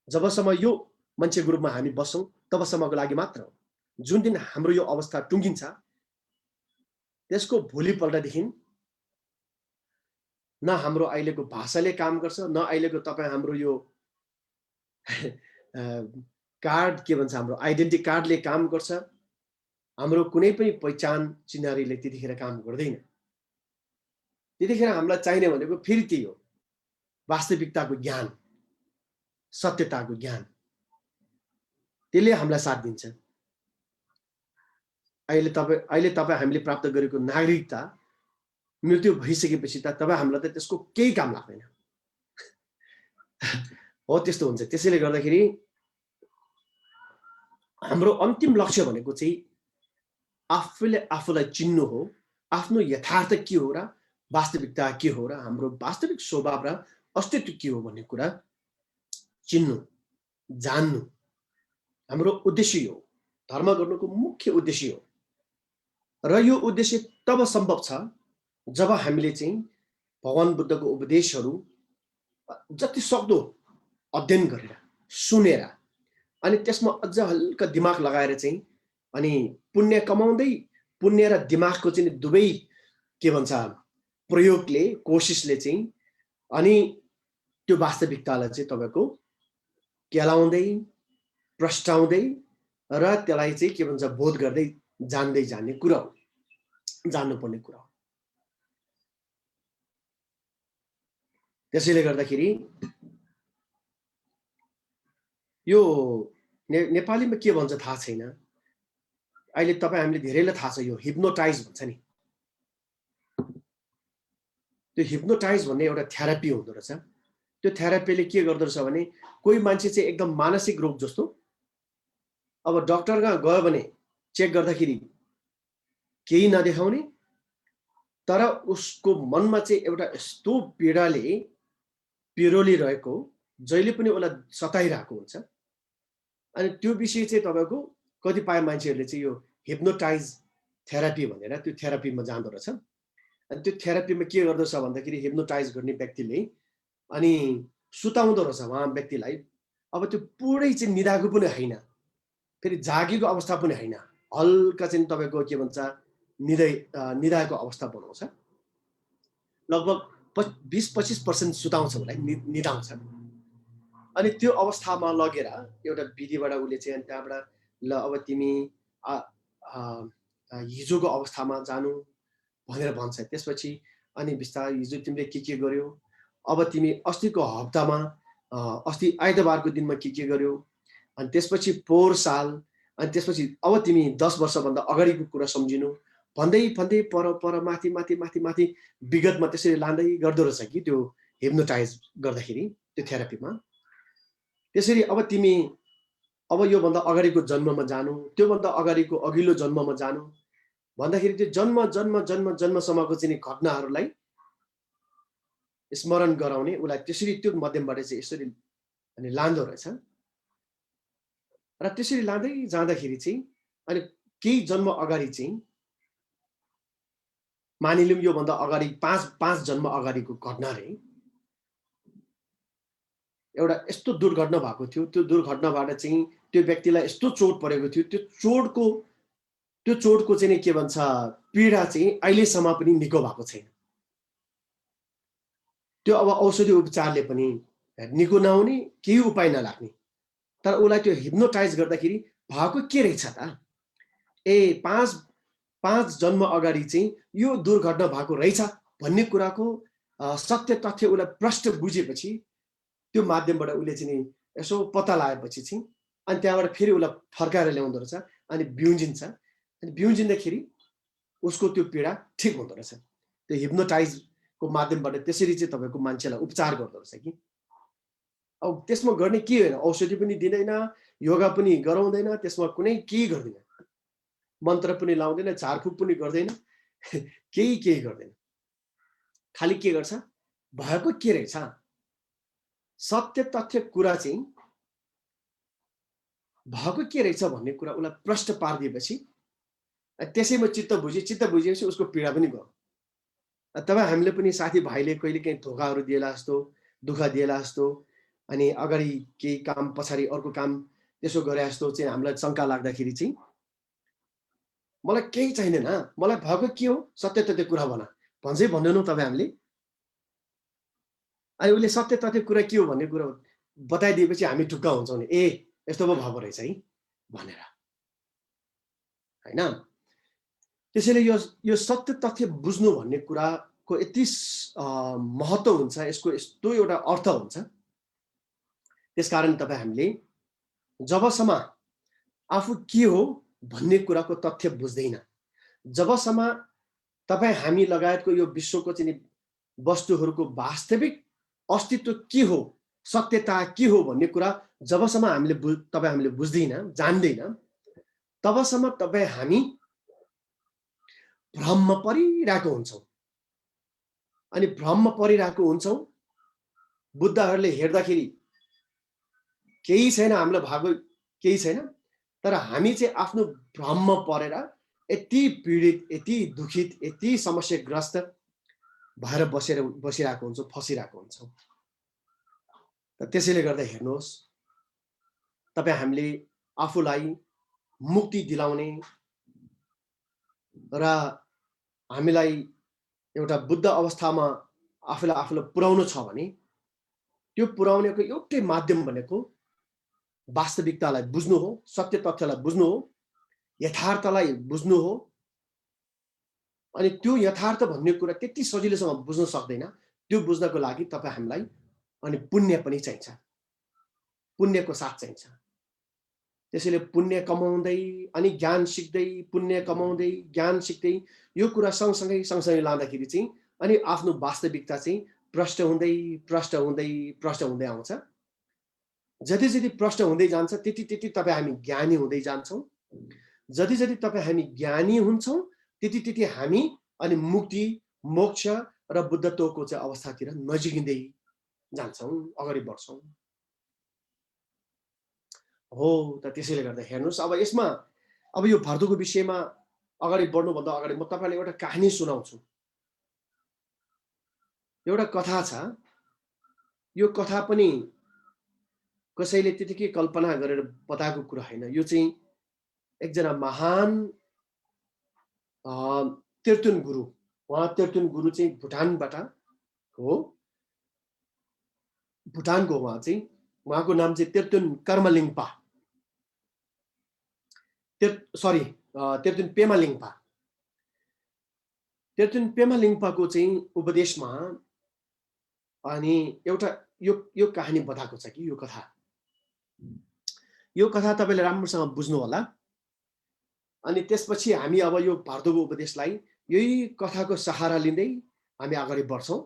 जबसम्म यो मान्छे ग्रुपमा हामी बस्छौँ तबसम्मको लागि मात्र हो। जुन दिन हाम्रो यो अवस्था टुङ्गिन्छ त्यसको भोलिपल्टदेखि न हाम्रो अहिलेको भाषाले काम गर्छ, न अहिलेको तपाईँ हाम्रो यो कार्ड के भन्छ, हाम्रो आइडेन्टिटी कार्डले काम गर्छ। हाम्रो कुनै पनि पहिचान चिनारीले त्यतिखेर काम गर्दैन। त्यतिखेर हामीलाई चाहिने भनेको फेरि त्यही हो, वास्तविकताको ज्ञान, सत्यताको ज्ञान। त्यसले हामीलाई साथ दिन्छ। अहिले तपाईँ हामीले प्राप्त गरेको नागरिकता मृत्यु भइसकेपछि त तपाईँ हामीलाई त त्यसको केही काम लाग्दैन। हो त्यस्तो हुन्छ। त्यसैले गर्दाखेरि हाम्रो अन्तिम लक्ष्य भनेको चाहिँ आफूले आफूलाई चिन्नु हो, आफ्नो यथार्थ के हो र वास्तविकता के हो र हाम्रो वास्तविक स्वभाव र अस्तित्व के हो भन्ने कुरा चिन्नु, जान्नु हाम्रो उद्देश्य हो। धर्म गर्नुको मुख्य उद्देश्य हो। र यो उद्देश्य तब सम्भव छ जब हामीले चाहिँ भगवान बुद्धको उपदेशहरू जति सक्दो अध्ययन गरेर, सुनेर, अनि त्यसमा अझ हल्का दिमाग लगाएर चाहिँ अनि पुण्य कमाउँदै, पुण्य र दिमागको चाहिँ दुवै के भन्छ प्रयोगले, कोसिसले चाहिँ अनि त्यो वास्तविकतालाई चाहिँ तपाईँको केलाउँदै, प्रस्ताउँदै र त्यसलाई चाहिँ के भन्छ बोध गर्दै जान्दै जाने कुरा हो, जान्नुपर्ने कुरा हो। त्यसैले गर्दाखेरि यो नेपालीमा के भन्छ थाहा छैन। अहिले तपाईँ हामीले धेरैलाई थाहा छ यो हिप्नोटाइज भन्छ नि। त्यो हिप्नोटाइज भन्ने एउटा थेरापी हुँदो रहेछ। त्यो थेरापीले के गर्दो रहेछ भने कोही मान्छे चाहिँ एकदम मानसिक रोग जस्तो, अब डक्टरकहाँ गयो भने चेक गर्दाखेरि केही नदेखाउने, तर उसको मनमा चाहिँ एउटा यस्तो पीडाले पिरोलिरहेको, जहिले पनि उसलाई सताइरहेको हुन्छ। अनि त्यो विषय चाहिँ तपाईँको कतिपय मान्छेहरूले चाहिँ यो हिप्नोटाइज थेरापी भनेर त्यो थेरापीमा जाँदो रहेछ। अनि त्यो थेरापीमा के गर्दछ भन्दाखेरि हिप्नोटाइज गर्ने व्यक्तिले अनि सुताउँदो रहेछ उहाँ व्यक्तिलाई। अब त्यो पुरै चाहिँ निदाएको पनि होइन, फेरि जागेको अवस्था पनि होइन, हल्का चाहिँ तपाईँको के भन्छ निदाएको अवस्था बनाउँछ। लगभग 20-25% सुताउँछ, उसलाई निदाउँछ। अनि त्यो अवस्थामा लगेर एउटा विधिबाट उसले चाहिँ अनि त्यहाँबाट ल अब तिमी हिजोको अवस्थामा जानु भनेर भन्छ। त्यसपछि अनि बिस्तारै हिजो तिमीले के गर्यो, अब तिमी अस्तिको हप्तामा अस्ति आइतबारको दिनमा के गर्यो, अनि त्यसपछि पोहोर साल, अनि त्यसपछि अब तिमी 10 वर्षभन्दा अगाडिको कुरा सम्झिनु भन्दै भन्दै पर माथि माथि माथि माथि विगतमा त्यसरी लाँदै गर्दो रहेछ कि त्यो हिप्नोटाइज गर्दाखेरि त्यो थेरापीमा। त्यसरी अब तिमी अब योभन्दा अगाडिको जन्ममा जानु, त्योभन्दा अगाडिको अघिल्लो जन्ममा जानु भन्दाखेरि त्यो जन्मसम्मको चाहिँ घटनाहरूलाई स्मरण गराउने, उसलाई त्यसरी त्यो माध्यमबाट चाहिँ यसरी अनि लाँदो रहेछ। र त्यसरी लाँदै जाँदाखेरि चाहिँ अनि केही जन्म अगाडि चाहिँ मानिलिउँ योभन्दा अगाडि 5 जन्म अगाडिको घटना रे एउटा यस्तो दुर्घटना भएको थियो। त्यो दुर्घटनाबाट चाहिँ त्यो व्यक्तिलाई यस्तो चोट परेको थियो। त्यो चोटको चाहिँ के भन्छ पीडा चाहिँ अहिलेसम्म पनि निको भएको छैन। त्यो अब औषधि उपचारले पनि निको नहुने, केही उपाय नलाग्ने। तर उसलाई त्यो हिप्नोटाइज गर्दाखेरि भएको के रहेछ त, 5 जन्म अगाडि चाहिँ यो दुर्घटना भएको रहेछ भन्ने कुराको सत्य तथ्य उसलाई प्रष्ट बुझेपछि त्यो माध्यमबाट उसले चाहिँ यसो पत्ता लगाएपछि चाहिँ अनि त्यहाँबाट फेरि उसलाई फर्काएर ल्याउँदो रहेछ अनि बिउजिन्छ अनि बिउजिँदाखेरि उसको त्यो पीडा ठिक हुँदो रहेछ त्यो हिप्नोटाइजको माध्यमबाट त्यसरी चाहिँ तपाईँको मान्छेलाई उपचार गर्दो रहेछ कि अब त्यसमा गर्ने के होइन औषधि पनि दिँदैन योगा पनि गराउँदैन त्यसमा कुनै केही गर्दैन मन्त्र पनि लाउँदैन झारफुक पनि गर्दैन केही गर्दैन खालि के गर्छ भएको के रहेछ सत्य तथ्य कुरा चाहिँ भएको के रहेछ भन्ने कुरा उसलाई प्रश्न पारिदिएपछि त्यसैमा चित्त बुझेपछि उसको पीडा पनि गयो तब हामीले पनि साथीभाइले कहिले काहीँ धोकाहरू दिएला जस्तो दुःख दिएला जस्तो अनि अगाडि केही काम पछाडि अर्को काम त्यसो गरे जस्तो चाहिँ हामीलाई शङ्का लाग्दाखेरि चाहिँ मलाई केही चाहिँदैन मलाई भएको के हो सत्य तथ्य कुरा भन्छ भन्दैनौँ तपाईँ हामीले अनि उसले सत्य तथ्य कुरा के हो भन्ने कुरा बताइदिएपछि हामी ढुक्क हुन्छौँ नि ए यस्तो पो भएको रहेछ है भनेर होइन त्यसैले यो सत्य तथ्य बुझ्नु भन्ने कुराको यति महत्त्व हुन्छ यसको यस्तो एउटा अर्थ हुन्छ त्यसकारण तपाईँ हामीले जबसम्म आफू के हो भन्ने कुराको तथ्य बुझ्दैन जबसम्म तपाईँ हामी लगायतको यो विश्वको चाहिँ वस्तुहरूको वास्तविक अस्तित्व के हो सत्यता के हो भन्ने कुरा जबसम्म तपाईँ हामीले बुझ्दैन जान्दैन तबसम्म तपाईँ हामी भ्रममा परिरहेको हुन्छौँ अनि भ्रममा परिरहेको हुन्छौँ बुद्धहरूले हेर्दाखेरि केही छैन हामीलाई भएको केही छैन तर हामी चाहिँ आफ्नो भ्रममा परेर यति पीडित यति दुखित यति समस्याग्रस्त भएर बसिरहेको हुन्छौँ फसिरहेको हुन्छौँ त्यसैले गर्दा हेर्नुहोस् तपाईँ हामीले आफूलाई मुक्ति दिलाउने र हामीलाई एउटा बुद्ध अवस्थामा आफूलाई पुर्याउनु छ भने त्यो पुर्याउनेको एउटै माध्यम भनेको वास्तविकतालाई बुझ्नु हो सत्य तथ्यलाई बुझ्नु हो यथार्थलाई बुझ्नु हो अनि त्यो यथार्थ भन्ने कुरा त्यति सजिलोसँग बुझ्न सक्दैन त्यो बुझ्नको लागि तपाईँ हामीलाई अनि पुण्य पनि चाहिन्छ पुण्यको साथ चाहिन्छ त्यसैले पुण्य कमाउँदै अनि ज्ञान सिक्दै पुण्य कमाउँदै ज्ञान सिक्दै यो कुरा सँगसँगै लाँदाखेरि चाहिँ अनि आफ्नो वास्तविकता चाहिँ प्रष्ट हुँदै आउँछ जति प्रष्ट हुँदै जान्छ त्यति तपाईँ हामी ज्ञानी हुँदै जान्छौँ जति तपाईँ हामी ज्ञानी हुन्छौँ त्यति हामी अनि मुक्ति मोक्ष र बुद्धत्वको चाहिँ अवस्थातिर नजिकिँदै जान्छौँ अगाडि बढ्छौँ हो त त्यसैले गर्दा हेर्नुहोस् अब यसमा अब यो भर्दुको विषयमा अगाडि बढ्नुभन्दा अगाडि म तपाईँलाई एउटा कहानी सुनाउँछु एउटा कथा छ यो कथा पनि कसैले त्यतिकै कल्पना गरेर बताएको कुरा होइन यो चाहिँ एकजना महान तीर्थन गुरु उहाँ तीर्थन गुरु चाहिँ भुटानबाट हो भुटानको उहाँ चाहिँ उहाँको नाम चाहिँ तीर्थन कर्मलिङपा तीर्थन पेमालिङपा तीर्थन पेमालिङपाको चाहिँ उपदेशमा अनि एउटा यो कहानी बताएको छ कि यो कथा तपाईँले राम्रोसँग बुझ्नु होला अनि त्यसपछि हामी अब यो भारतको उपदेशलाई यही कथाको सहारा लिँदै हामी अगाडि बढ्छौँ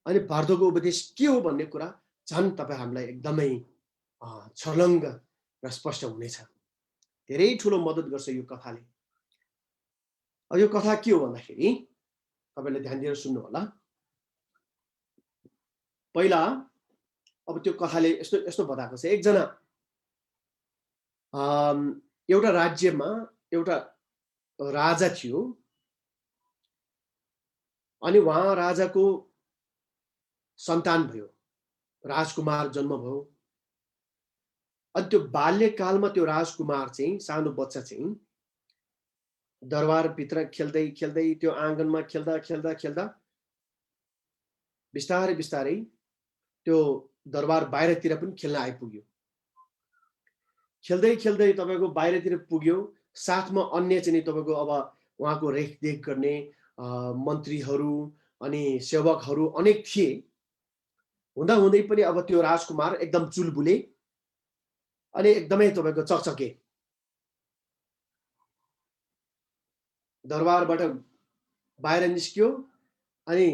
अनि भारतको उपदेश के हो भन्ने कुरा झन् तपाईँ हामीलाई एकदमै छर्लङ्ग र स्पष्ट हुनेछ धेरै ठुलो मद्दत गर्छ यो कथाले अब यो कथा के हो भन्दाखेरि तपाईँले ध्यान दिएर सुन्नु होला पहिला अब त्यो कथाले यस्तो बताएको छ एकजना एउटा राज्यमा एउटा राजा थियो अनि उहाँ राजाको सन्तान भयो राजकुमार जन्म भयो अनि त्यो बाल्यकालमा त्यो राजकुमार चाहिँ सानो बच्चा चाहिँ दरबारभित्र खेल्दै त्यो आँगनमा खेल्दा बिस्तारै त्यो दरबार बाहिरतिर पनि खेल्न आइपुग्यो खेल्दै तपाईँको बाहिरतिर पुग्यो साथमा अन्य चाहिँ तपाईँको अब उहाँको रेखदेख गर्ने मन्त्रीहरू अनि सेवकहरू अनेक थिए हुँदै पनि अब त्यो राजकुमार एकदम चुलबुले अनि एकदमै तपाईको चकचके दरबारबाट बाहिर निस्क्यो अनि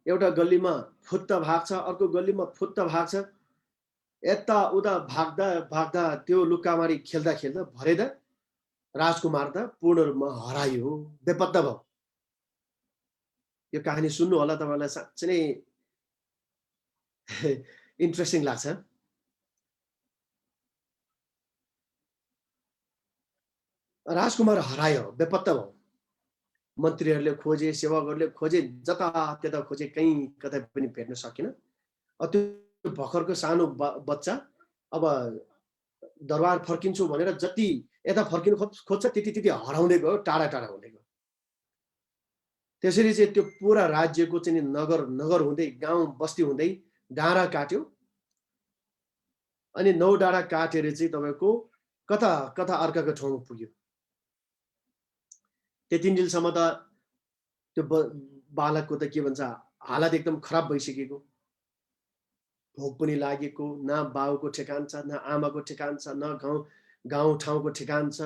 एउटा गल्लीमा फुत्त भाग्छ, अर्को गल्लीमा फुत्त भाग्छ, यता उता भाग्दा भाग्दा त्यो लुक्कामारी खेल्दा खेल्दा भरे त राजकुमार त पूर्ण रूपमा हरायो, बेपत्ता भयो। यो कहानी सुन्नु होला तपाईलाई, साँच्चै नै इन्ट्रेस्टिङ लाग्छ। राजकुमार हरायो, बेपत्ता भयो। मन्त्रीहरूले खोजे, सेवकहरूले खोजे, जता त्यता खोजे, कहीँ कतै पनि भेट्न सकेन। त्यो भर्खरको सानो बच्चा अब दरबार फर्किन्छु भनेर जति यता फर्किनु खोज्छ त्यति त्यति हराउँदै गयो, टाढा टाढा हुँदै गयो। त्यसरी चाहिँ त्यो पुरा राज्यको चाहिँ नगर नगर हुँदै, गाउँ बस्ती हुँदै डाँडा काट्यो। अनि 9 डाँडा काटेर चाहिँ तपाईको कता कता अर्काको ठाउँमा पुग्यो। त्यति दिनसम्म त त्यो बालकको त के भन्छ, हालत एकदम खराब भइसकेको, भोक पनि लागेको, न बाउको ठेगान छ, न आमाको ठेगान छ, न गाउँ ठाउँको ठेगान छ,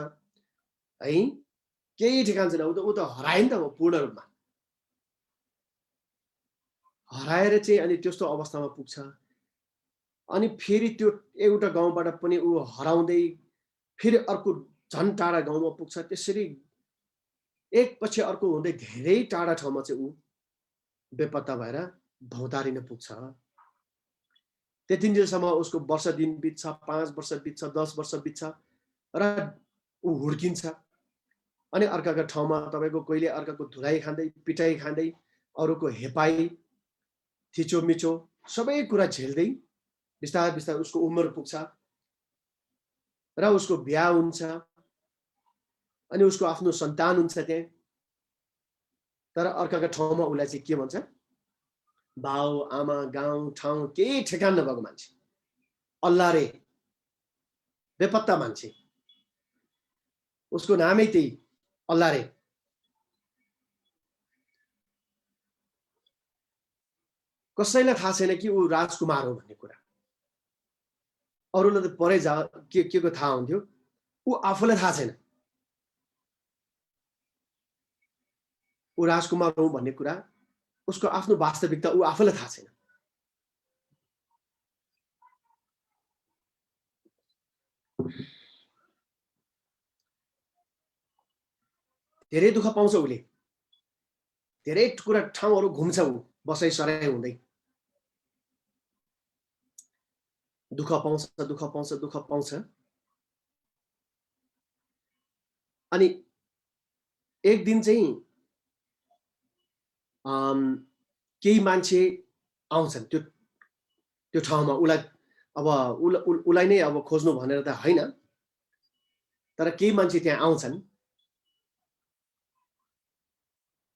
है केही ठेगान छैन। ऊ त हरायो नि त पूर्ण रूपमा हराएर चाहिँ अनि त्यस्तो अवस्थामा पुग्छ। अनि फेरि त्यो एउटा गाउँबाट पनि ऊ हराउँदै फेरि अर्को झन् टाढा गाउँमा पुग्छ। त्यसरी एकपछि अर्को हुँदै धेरै टाढा ठाउँमा चाहिँ ऊ बेपत्ता भएर भौतारिन पुग्छ। त्यति दिनसम्म उसको वर्ष दिन बित्छ, 5 वर्ष बित्छ, 10 वर्ष बित्छ र ऊ हुर्किन्छ। अनि अर्काको ठाउँमा तपाईको कहिले अर्काको धुलाइ खाँदै, पिटाइ खाँदै, अरूको हेपाई थिचोमिचो सबै कुरा झेल्दै बिस्तारै बिस्तारै उसको उमेर पुग्छ र उसको बिहा हुन्छ। अनि उसको आफ्नो सन्तान हुन्छ त्यहाँ। तर अर्काको ठाउँमा उसलाई चाहिँ के भन्छ, बाउ आमा गाउँ ठाउँ केही ठेगान नभएको मान्छे, अल्लारे बेपत्ता मान्छे। उसको नामै त्यही अल्लारे। कसैलाई थाहा छैन कि ऊ राजकुमार हो भन्ने कुरा। अरूलाई त परै के को थाहा हुन्थ्यो, ऊ आफूलाई थाहा छैन ऊ राजकुमार हो भन्ने कुरा। उसको आफ्नो वास्तविकता ऊ आफूलाई थाहा छैन। धेरै दुःख पाउँछ उसले, धेरै कुरा ठाउँहरू घुम्छ ऊ बसाइ सराइ हुँदै, दुःख पाउँछ दुःख पाउँछ दुःख पाउँछ। अनि एक दिन चाहिँ केही मान्छे आउँछन् त्यो ठाउँमा। उसलाई नै अब खोज्नु भनेर त होइन, तर केही मान्छे त्यहाँ आउँछन्।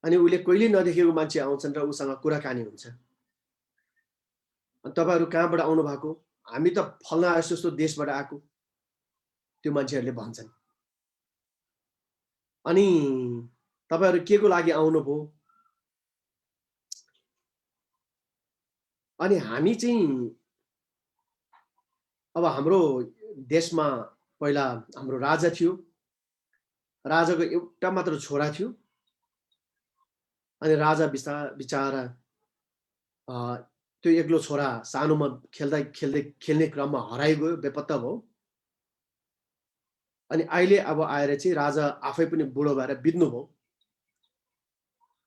अनि उसले कहिले नदेखेको मान्छे आउँछन् र उसँग कुराकानी हुन्छ। तपाईहरु कहाँबाट आउनु भएको? हामी त फल्ना यस्तो देशबाट आएको, त्यो मान्छेहरूले भन्छन्। अनि तपाईहरु के को लागि आउनुभयो? अनि हामी चाहिँ अब हाम्रो देशमा पहिला हाम्रो राजा थियो, राजाको एउटा मात्र छोरा थियो। अनि राजा बिचारा त्यो एक्लो छोरा सानोमा खेल्ने क्रममा हराइगयो, बेपत्ता भयो। अनि अहिले अब आएर चाहिँ राजा आफै पनि बुढो भएर बित्नु भयो।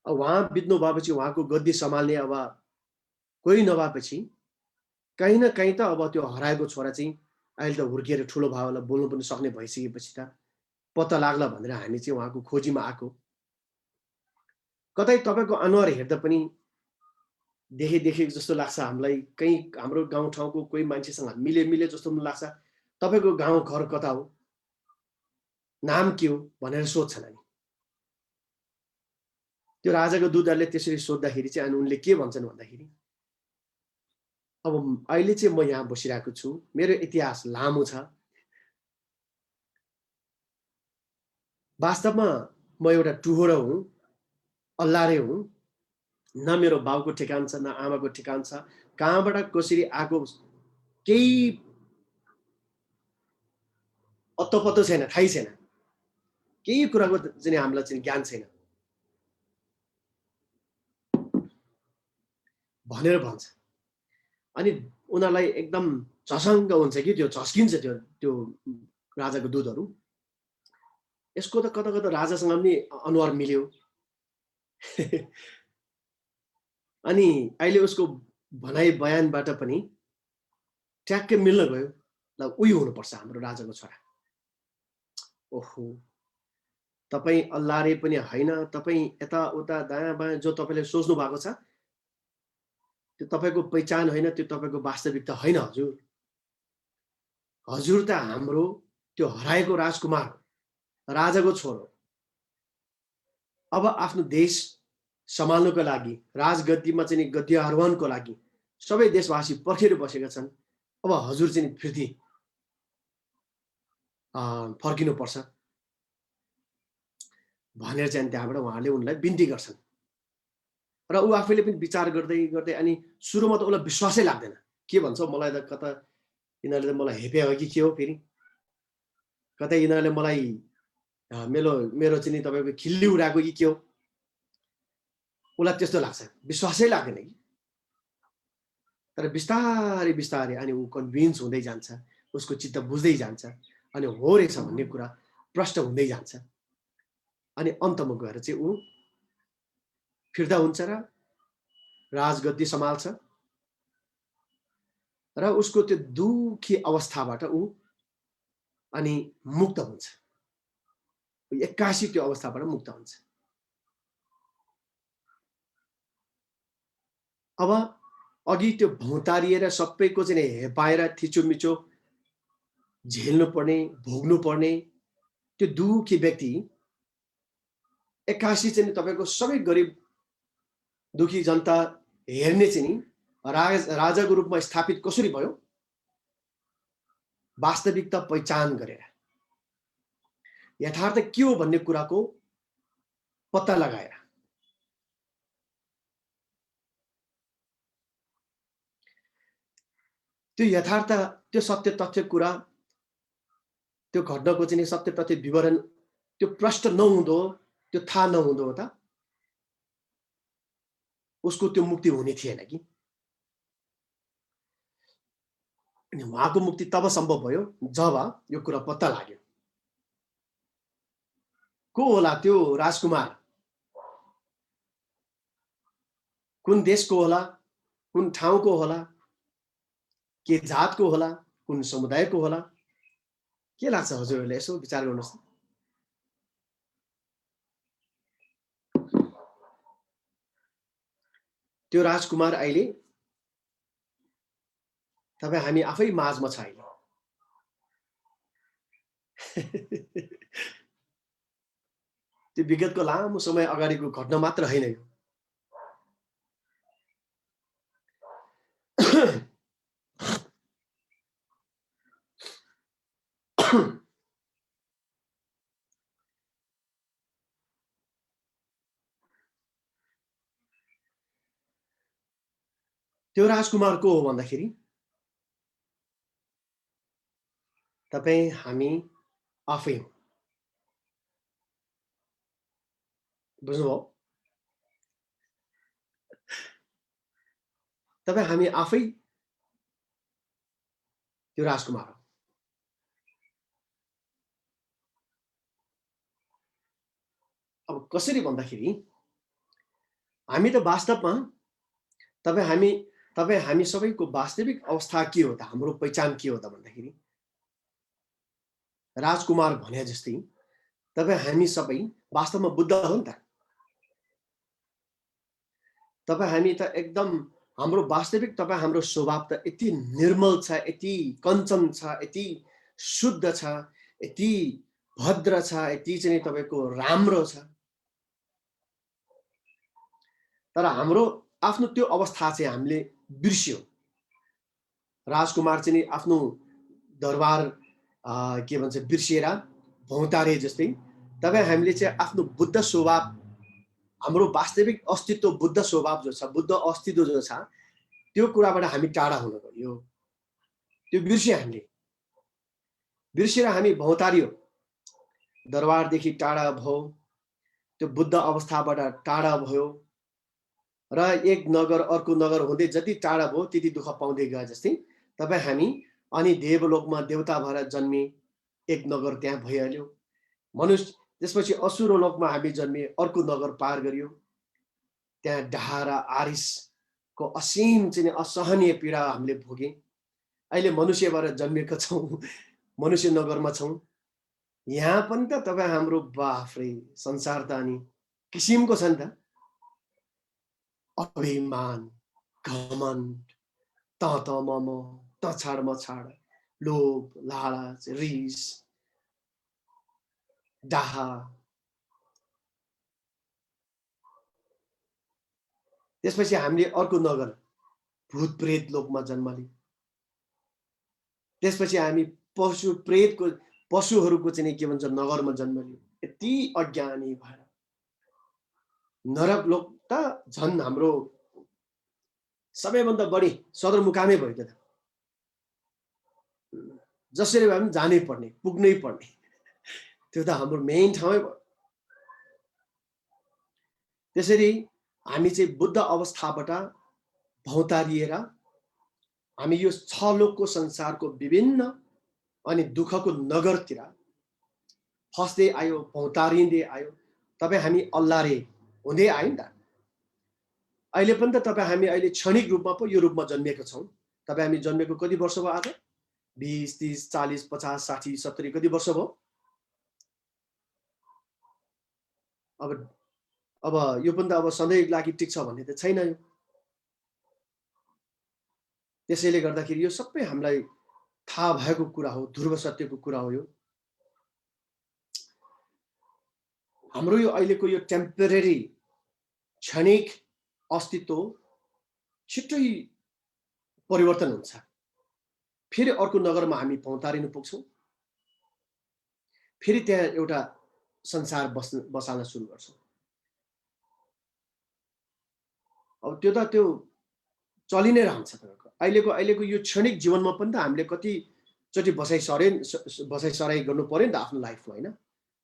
अब उहाँ बित्नु भएपछि उहाँको गद्दी सम्हाल्ने अब कोही नभएपछि कहीँ न कहीँ त अब त्यो हराएको छोरा चाहिँ अहिले त हुर्किएर ठुलो भयो होला, बोल्नु पनि सक्ने भइसकेपछि त पत्ता लाग्ला भनेर हामी चाहिँ उहाँको खोजीमा आएको। कतै तपाईको अनुहार हेर्दा पनि देखेको जस्तो लाग्छ हामीलाई। कहीँ हाम्रो गाउँठाउँको कोही मान्छेसँग मिले जस्तो पनि लाग्छ। तपाईको गाउँ घर कता हो, नाम के हो भनेर सोध्छन् हामी। त्यो राजाको दूतहरूले त्यसरी सोद्धाखेरि चाहिँ अनि उनले के भन्छन् भन्दाखेरि, अब अहिले चाहिँ म यहाँ बसिरहेको छु, मेरो इतिहास लामो छ। वास्तवमा म एउटा टुहुरो हुँ, अल्लारे हुँ। न मेरो बाउको ठेगान छ, न आमाको ठेगान छ। कहाँबाट कसरी आएको केही अत्तो छैन, थाहै छैन, केही कुराको चाहिँ हामीलाई चाहिँ ज्ञान छैन भनेर भन्छ। अनि उनीहरूलाई एकदम झसङ्ग हुन्छ कि त्यो झस्किन्छ त्यो राजाको दूतहरू। यसको त कता कता राजासँग पनि अनुहार मिल्यो अनि अहिले उसको भनाइ बयानबाट पनि ट्याक्कै मिल्न गयो, ल उही हुनुपर्छ हाम्रो राजाको छोरा। ओहो, तपाईँ अल्लारे पनि होइन, तपाईँ यताउता दायाँ बायाँ जो तपाईँले सोच्नु भएको छ त्यो तपाईँको पहिचान होइन, त्यो तपाईँको वास्तविकता होइन हजुर। हजुर त हाम्रो त्यो हराएको राजकुमार, राजाको छोरो। अब आफ्नो देश सम्हाल्नुको लागि, राजगद्दीमा चाहिँ गद्दी आरोहणको लागि सबै देशवासी पर्खेर बसेका छन्। अब हजुर चाहिँ फेरि फर्किनुपर्छ भनेर चाहिँ त्यहाँबाट उहाँले उनलाई बिन्ती गर्छन्। र ऊ आफैले पनि विचार गर्दै गर्दै अनि सुरुमा त उसलाई विश्वासै लाग्दैन। के भन्छ, मलाई त कता यिनीहरूले त मलाई हेपे हो कि के हो, फेरि कतै यिनीहरूले मलाई मेरो चाहिँ तपाईँको खिल्ली उडाएको कि के हो, उसलाई त्यस्तो लाग्छ, विश्वासै लाग्दैन कि। तर बिस्तारै बिस्तारै अनि ऊ कन्भिन्स हुँदै जान्छ, उसको चित्त बुझ्दै जान्छ अनि हो रहेछ भन्ने कुरा प्रष्ट हुँदै जान्छ। अनि अन्तमा गएर चाहिँ ऊ फिर्ता हुन्छ र राजगद्दी सम्हाल्छ र उसको त्यो दुखी अवस्थाबाट ऊ अनि मुक्त हुन्छ, 81 त्यो अवस्थाबाट मुक्त हुन्छ। अब अघि त्यो भौतारिएर सबैको चाहिँ हेपाएर थिचोमिचो झेल्नु पर्ने, भोग्नु पर्ने त्यो दुखी व्यक्ति 81 चाहिँ तपाईँको सबै गरिब दुखी जनता हेर्ने चाहिँ राजाको रूपमा स्थापित कसरी भयो? वास्तविकता पहिचान गरेर, यथार्थ के हो भन्ने कुराको पत्ता लगाएर। त्यो यथार्थ, त्यो सत्य तथ्य कुरा, त्यो घटनाको चाहिँ सत्य तथ्य विवरण त्यो प्रष्ट नहुँदो, त्यो थाहा नहुँदो त उसको त्यो मुक्ति हुने थिएन कि। अनि उहाँको मुक्ति तब सम्भव भयो जब यो कुरा पत्ता लाग्यो। को होला त्यो राजकुमार? कुन देशको होला, कुन ठाउँको होला, के जातको होला, कुन समुदायको होला? के लाग्छ हजुरहरूले? यसो विचार गर्नुहोस् त। त्यो राजकुमार अहिले तपाईँ हामी आफै माझमा छ अहिले। त्यो विगतको लामो समय अगाडिको घटना मात्र होइन यो। त्यो राजकुमार को हो भन्दाखेरि तपाईँ हामी आफै हो। बुझ्नुभयो? तपाईँ हामी आफै त्यो राजकुमार हो। अब कसरी भन्दाखेरि हामी त वास्तवमा तपाईँ हामी सबैको वास्तविक अवस्था के हो त, हाम्रो पहिचान के हो त भन्दाखेरि राजकुमार भने जस्तै तपाईँ हामी सबै वास्तवमा बुद्ध हो नि त। तपाईँ हामी त एकदम हाम्रो वास्तविक तपाईँ हाम्रो स्वभाव त यति निर्मल छ, यति कञ्चन छ, यति शुद्ध छ, यति भद्र छ, यति चाहिँ तपाईँको राम्रो छ। तर हाम्रो आफ्नो त्यो अवस्था चाहिँ हामीले बिर्स्यौँ। राजकुमार चाहिँ आफ्नो दरबार के भन्छ बिर्सिएर भौतारे जस्तै तपाईँ हामीले चाहिँ आफ्नो बुद्ध स्वभाव, हाम्रो वास्तविक अस्तित्व बुद्ध स्वभाव जो छ, बुद्ध अस्तित्व जो छ, त्यो कुराबाट हामी टाढा हुन गयो। त्यो बिर्स्यौँ हामीले। बिर्सेर हामी भौतारियो, दरबारदेखि टाढा भयो, त्यो बुद्ध अवस्थाबाट टाढा भयो र एक नगर अर्को नगर हुँदै जति टाढा भयो त्यति दुःख पाउँदै गए जस्तै तपाईँ हामी अनि देवलोकमा देवता भएर जन्मे, एक नगर त्यहाँ भइहाल्यो। मनुष्य त्यसपछि असुर लोकमा हामी जन्मे, अर्को नगर पार गरियो, त्यहाँ डाहा र आरिसको असीम चाहिँ असहनीय पीडा हामीले भोगे। अहिले मनुष्यबाट जन्मेका छौँ, मनुष्य नगरमा छौँ। यहाँ पनि त तपाईँ हाम्रो बाफ्रे संसार त अनि किसिमको छ नि त। अभिमान, घमण्ड, त मम, त छाड म छाड, लोभ, लालच, रिस, डाहा, त्यसपछि हामीले अर्को नगर भूत प्रेत लोकमा जन्म लियौँ। त्यसपछि हामी पशु प्रेतको पशुहरूको चाहिँ के भन्छ नगरमा जन्म लियौँ। यति अज्ञानी भएर नरक लोक त झन् हाम्रो सबैभन्दा बढी सदरमुकामै भयो त। जसरी भए पनि जानै पर्ने, पुग्नै पर्ने, त्यो त हाम्रो मेन ठाउँै भयो। त्यसरी हामी चाहिँ बुद्ध अवस्थाबाट भौतारिएर हामी यो 6 लोकको संसारको विभिन्न अनि दुःखको नगरतिर फस्दै आयो, भौतारिँदै आयो। तपाईँ हामी अल्लारे हुँदै आयो नि त। अहिले पनि त तपाईँ हामी अहिले क्षणिक रूपमा पो यो रूपमा जन्मेका छौँ। तपाईँ हामी जन्मेको कति वर्ष भयो आज? 20, 30, 40, 50, 60, 70 कति वर्ष भयो? अब यो पनि त अब सधैँ लागि टिक्छ भन्ने त छैन यो। त्यसैले गर्दाखेरि यो सबै हामीलाई थाहा भएको कुरा हो, ध्रुव सत्यको कुरा हो। यो हाम्रो यो अहिलेको यो टेम्परेरी क्षणिक अस्तित्व छिट्टै परिवर्तन हुन्छ। फेरि अर्को नगरमा हामी भौतारिनु पुग्छौँ, फेरि त्यहाँ एउटा संसार बसाल्न सुरु गर्छौँ। अब त्यो त त्यो चलि नै रहन्छ। तपाईँको अहिलेको यो क्षणिक जीवनमा पनि त हामीले कतिचोटि बसाइसराई गर्नु पर्यो नि त आफ्नो लाइफमा, होइन?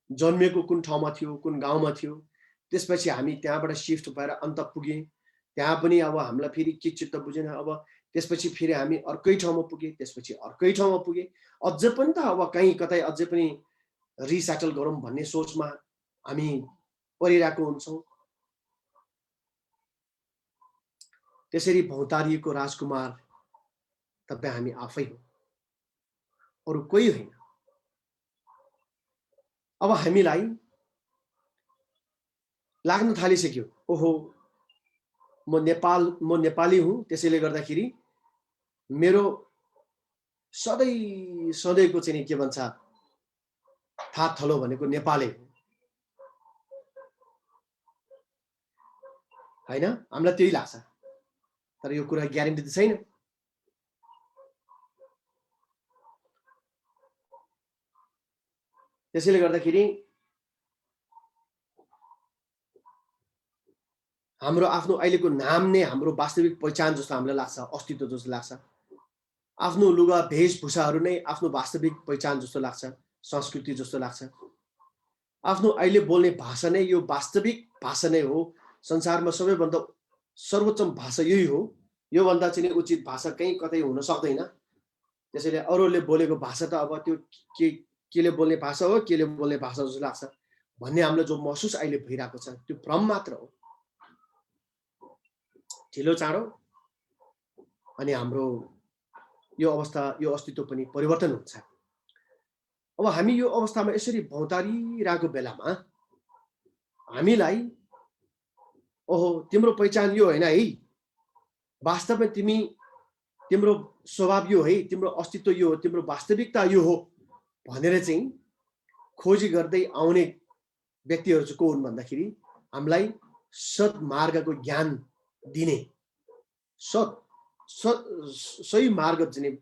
जन्मेको कुन ठाउँमा थियो, कुन गाउँमा थियो, त्यसपछि हामी त्यहाँबाट सिफ्ट भएर अन्त पुगे। त्यहाँ पनि अब हामीलाई फेरि के चित्त बुझेन। अब त्यसपछि फेरि हामी अर्कै ठाउँमा पुगे, त्यसपछि अर्कै ठाउँमा पुगे। अझ पनि त अब कहीँ कतै अझै पनि रिसेटल गरौँ भन्ने सोचमा हामी परिरहेको हुन्छौँ। त्यसरी भौतारिएको राजकुमार तपाईँ हामी आफै हो, अरू कोही होइन। अब हामीलाई लाग्न थालिसक्यो, ओहो म नेपाली हुँ, त्यसैले गर्दाखेरि मेरो सधैँको चाहिँ के भन्छ थाहा थलो भनेको नेपालै हो, होइन? हामीलाई त्यही लाग्छ, तर यो कुरा ग्यारेन्टी त छैन। त्यसैले गर्दाखेरि हाम्रो आफ्नो अहिलेको नाम नै हाम्रो वास्तविक पहिचान जस्तो हामीलाई लाग्छ, अस्तित्व जस्तो लाग्छ। आफ्नो लुगा भेषभूषाहरू नै आफ्नो वास्तविक पहिचान जस्तो लाग्छ, संस्कृति जस्तो लाग्छ। आफ्नो अहिले बोल्ने भाषा नै यो वास्तविक भाषा नै हो। संसारमा सबैभन्दा सर्वोत्तम भाषा यही हो। योभन्दा चाहिँ उचित भाषा कहीँ कतै हुन सक्दैन। त्यसैले अरूले बोलेको भाषा त अब त्यो केले बोल्ने भाषा हो, केले बोल्ने भाषा जस्तो लाग्छ भन्ने हामीलाई जो महसुस अहिले भइरहेको छ, त्यो भ्रम मात्र हो। ढिलो चाँडो अनि हाम्रो यो अवस्था, यो अस्तित्व पनि परिवर्तन हुन्छ। अब हामी यो अवस्थामा यसरी भौतारिरहेको बेलामा हामीलाई ओहो तिम्रो पहिचान यो होइन है, वास्तवमा तिम्रो स्वभाव यो है, तिम्रो अस्तित्व यो हो, तिम्रो वास्तविकता यो हो भनेर चाहिँ खोजी गर्दै आउने व्यक्तिहरू चाहिँ को हुन् भन्दाखेरि हामीलाई सद्मार्गको ज्ञान दिने, सही मार्ग चाहिँ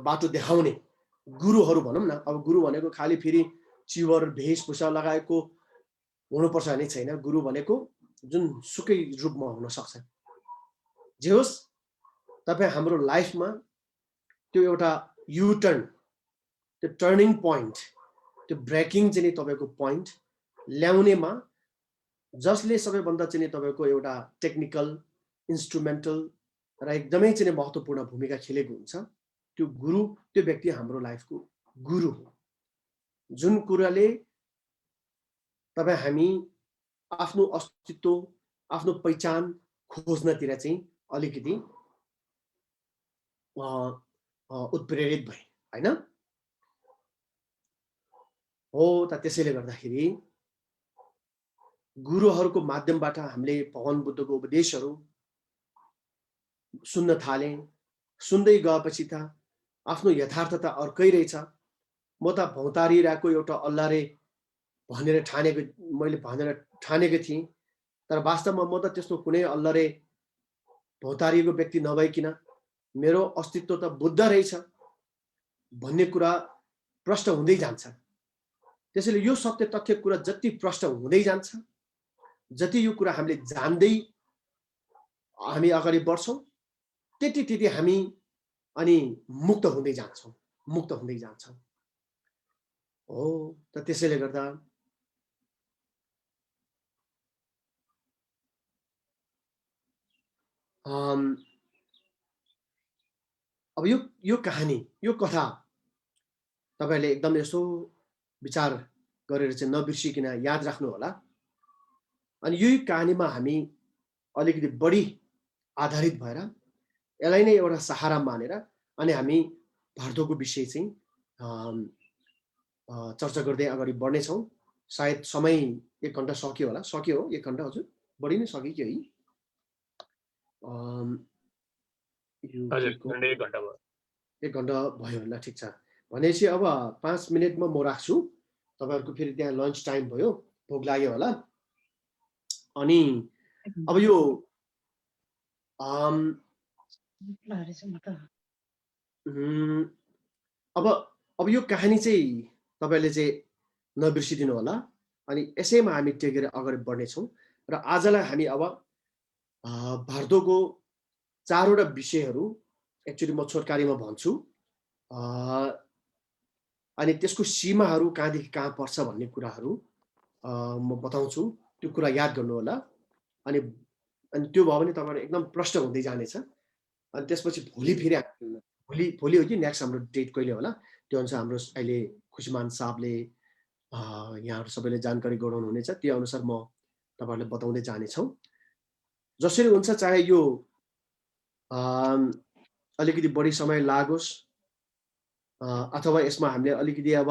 बाटो देखाउने गुरुहरू भनौँ न। अब गुरु भनेको खालि फेरि चिवर भेषभूषा लगाएको हुनुपर्छ भने छैन। गुरु भनेको जुन सुकै रूपमा हुन सक्छ। जे होस्, तपाईँ हाम्रो लाइफमा त्यो एउटा युटर्न त्यो टर्निङ पोइन्ट, त्यो ब्रेकिङ चाहिँ नि तपाईँको पोइन्ट ल्याउनेमा जसले सबैभन्दा चाहिँ नि तपाईँको एउटा टेक्निकल, इन्स्ट्रुमेन्टल र एकदमै चाहिँ महत्त्वपूर्ण भूमिका खेलेको हुन्छ, त्यो गुरु, त्यो व्यक्ति हाम्रो लाइफको गुरु हो। जुन कुराले तपाईँ हामी आफ्नो अस्तित्व, आफ्नो पहिचान खोज्नतिर चाहिँ अलिकति उत्प्रेरित भए, होइन? हो त त्यसैले गर्दाखेरि गुरुहरूको माध्यमबाट हामीले भगवान बुद्धको उपदेशहरू सुन्न थाले। सुन्दै गएपछि त आफ्नो यथार्थता अर्कै रहेछ। म त भौतारिरहेको एउटा अल्लाहले भनेर मैले ठानेको थिएँ, तर वास्तवमा म त त्यस्तो कुनै अल्लाहले भौतारिएको व्यक्ति नभइकन मेरो अस्तित्व त बुद्ध रहेछ भन्ने कुरा प्रष्ट हुँदै जान्छ। त्यसैले यो सत्य तथ्य कुरा जति प्रष्ट हुँदै जान्छ, जति यो कुरा हामीले जान्दै हामी अगाडि बढ्छौँ, त्यति हामी अनि मुक्त हुँदै जान्छौँ। हो त त्यसैले गर्दा अब यो कहानी, यो कथा तपाईले एकदम यसो विचार गरेर चाहिँ नबिर्सिकन याद राख्नु होला। अनि यही कहानीमा हामी अलिकति बढी आधारित भएर यसलाई नै एउटा सहारा मानेर अनि हामी भारतको विषय चाहिँ चर्चा गर्दै अगाडि बढ्नेछौँ। सायद समय 1 घण्टा सक्यो होला। सक्यो हो 1 घण्टा? हजुर बढी नै सक्यो कि है? 1 घण्टा भयो होला। ठिक छ भनेपछि अब 5 मिनटमा म राख्छु। तपाईहरुको फेरि त्यहाँ लन्च टाइम भयो, भोक लाग्यो होला। अनि अब यो अब यो कहानी चाहिँ तपाईले चाहिँ नबिर्सिदिनु होला। अनि यसैमा हामी टेकेर अगाडि बढ्नेछौँ। र आजलाई हामी अब भारतको 4 वटा विषयहरू एक्चुअली म छोटकारीमा भन्छु। अनि त्यसको सीमाहरू कहाँदेखि कहाँ पर्छ भन्ने कुराहरू म बताउँछु। त्यो कुरा याद गर्नु होला। अनि त्यो भयो भने तपाईहरु एकदम प्रष्ट हुँदै जानेछ। अनि त्यसपछि भोलि फेरि भोलि हो कि नेक्स्ट हाम्रो डेट कहिले होला त्यो अनुसार हाम्रो अहिले खुशीमान साहबले यहाँहरु सबैले जानकारी गराउनु हुनेछ। त्यो अनुसार म तपाईहरुलाई बताउँदै जानेछौँ। जसरी हुन्छ चाहे यो अलिकति बढी समय लागोस् अथवा यसमा हामीले अलिकति अब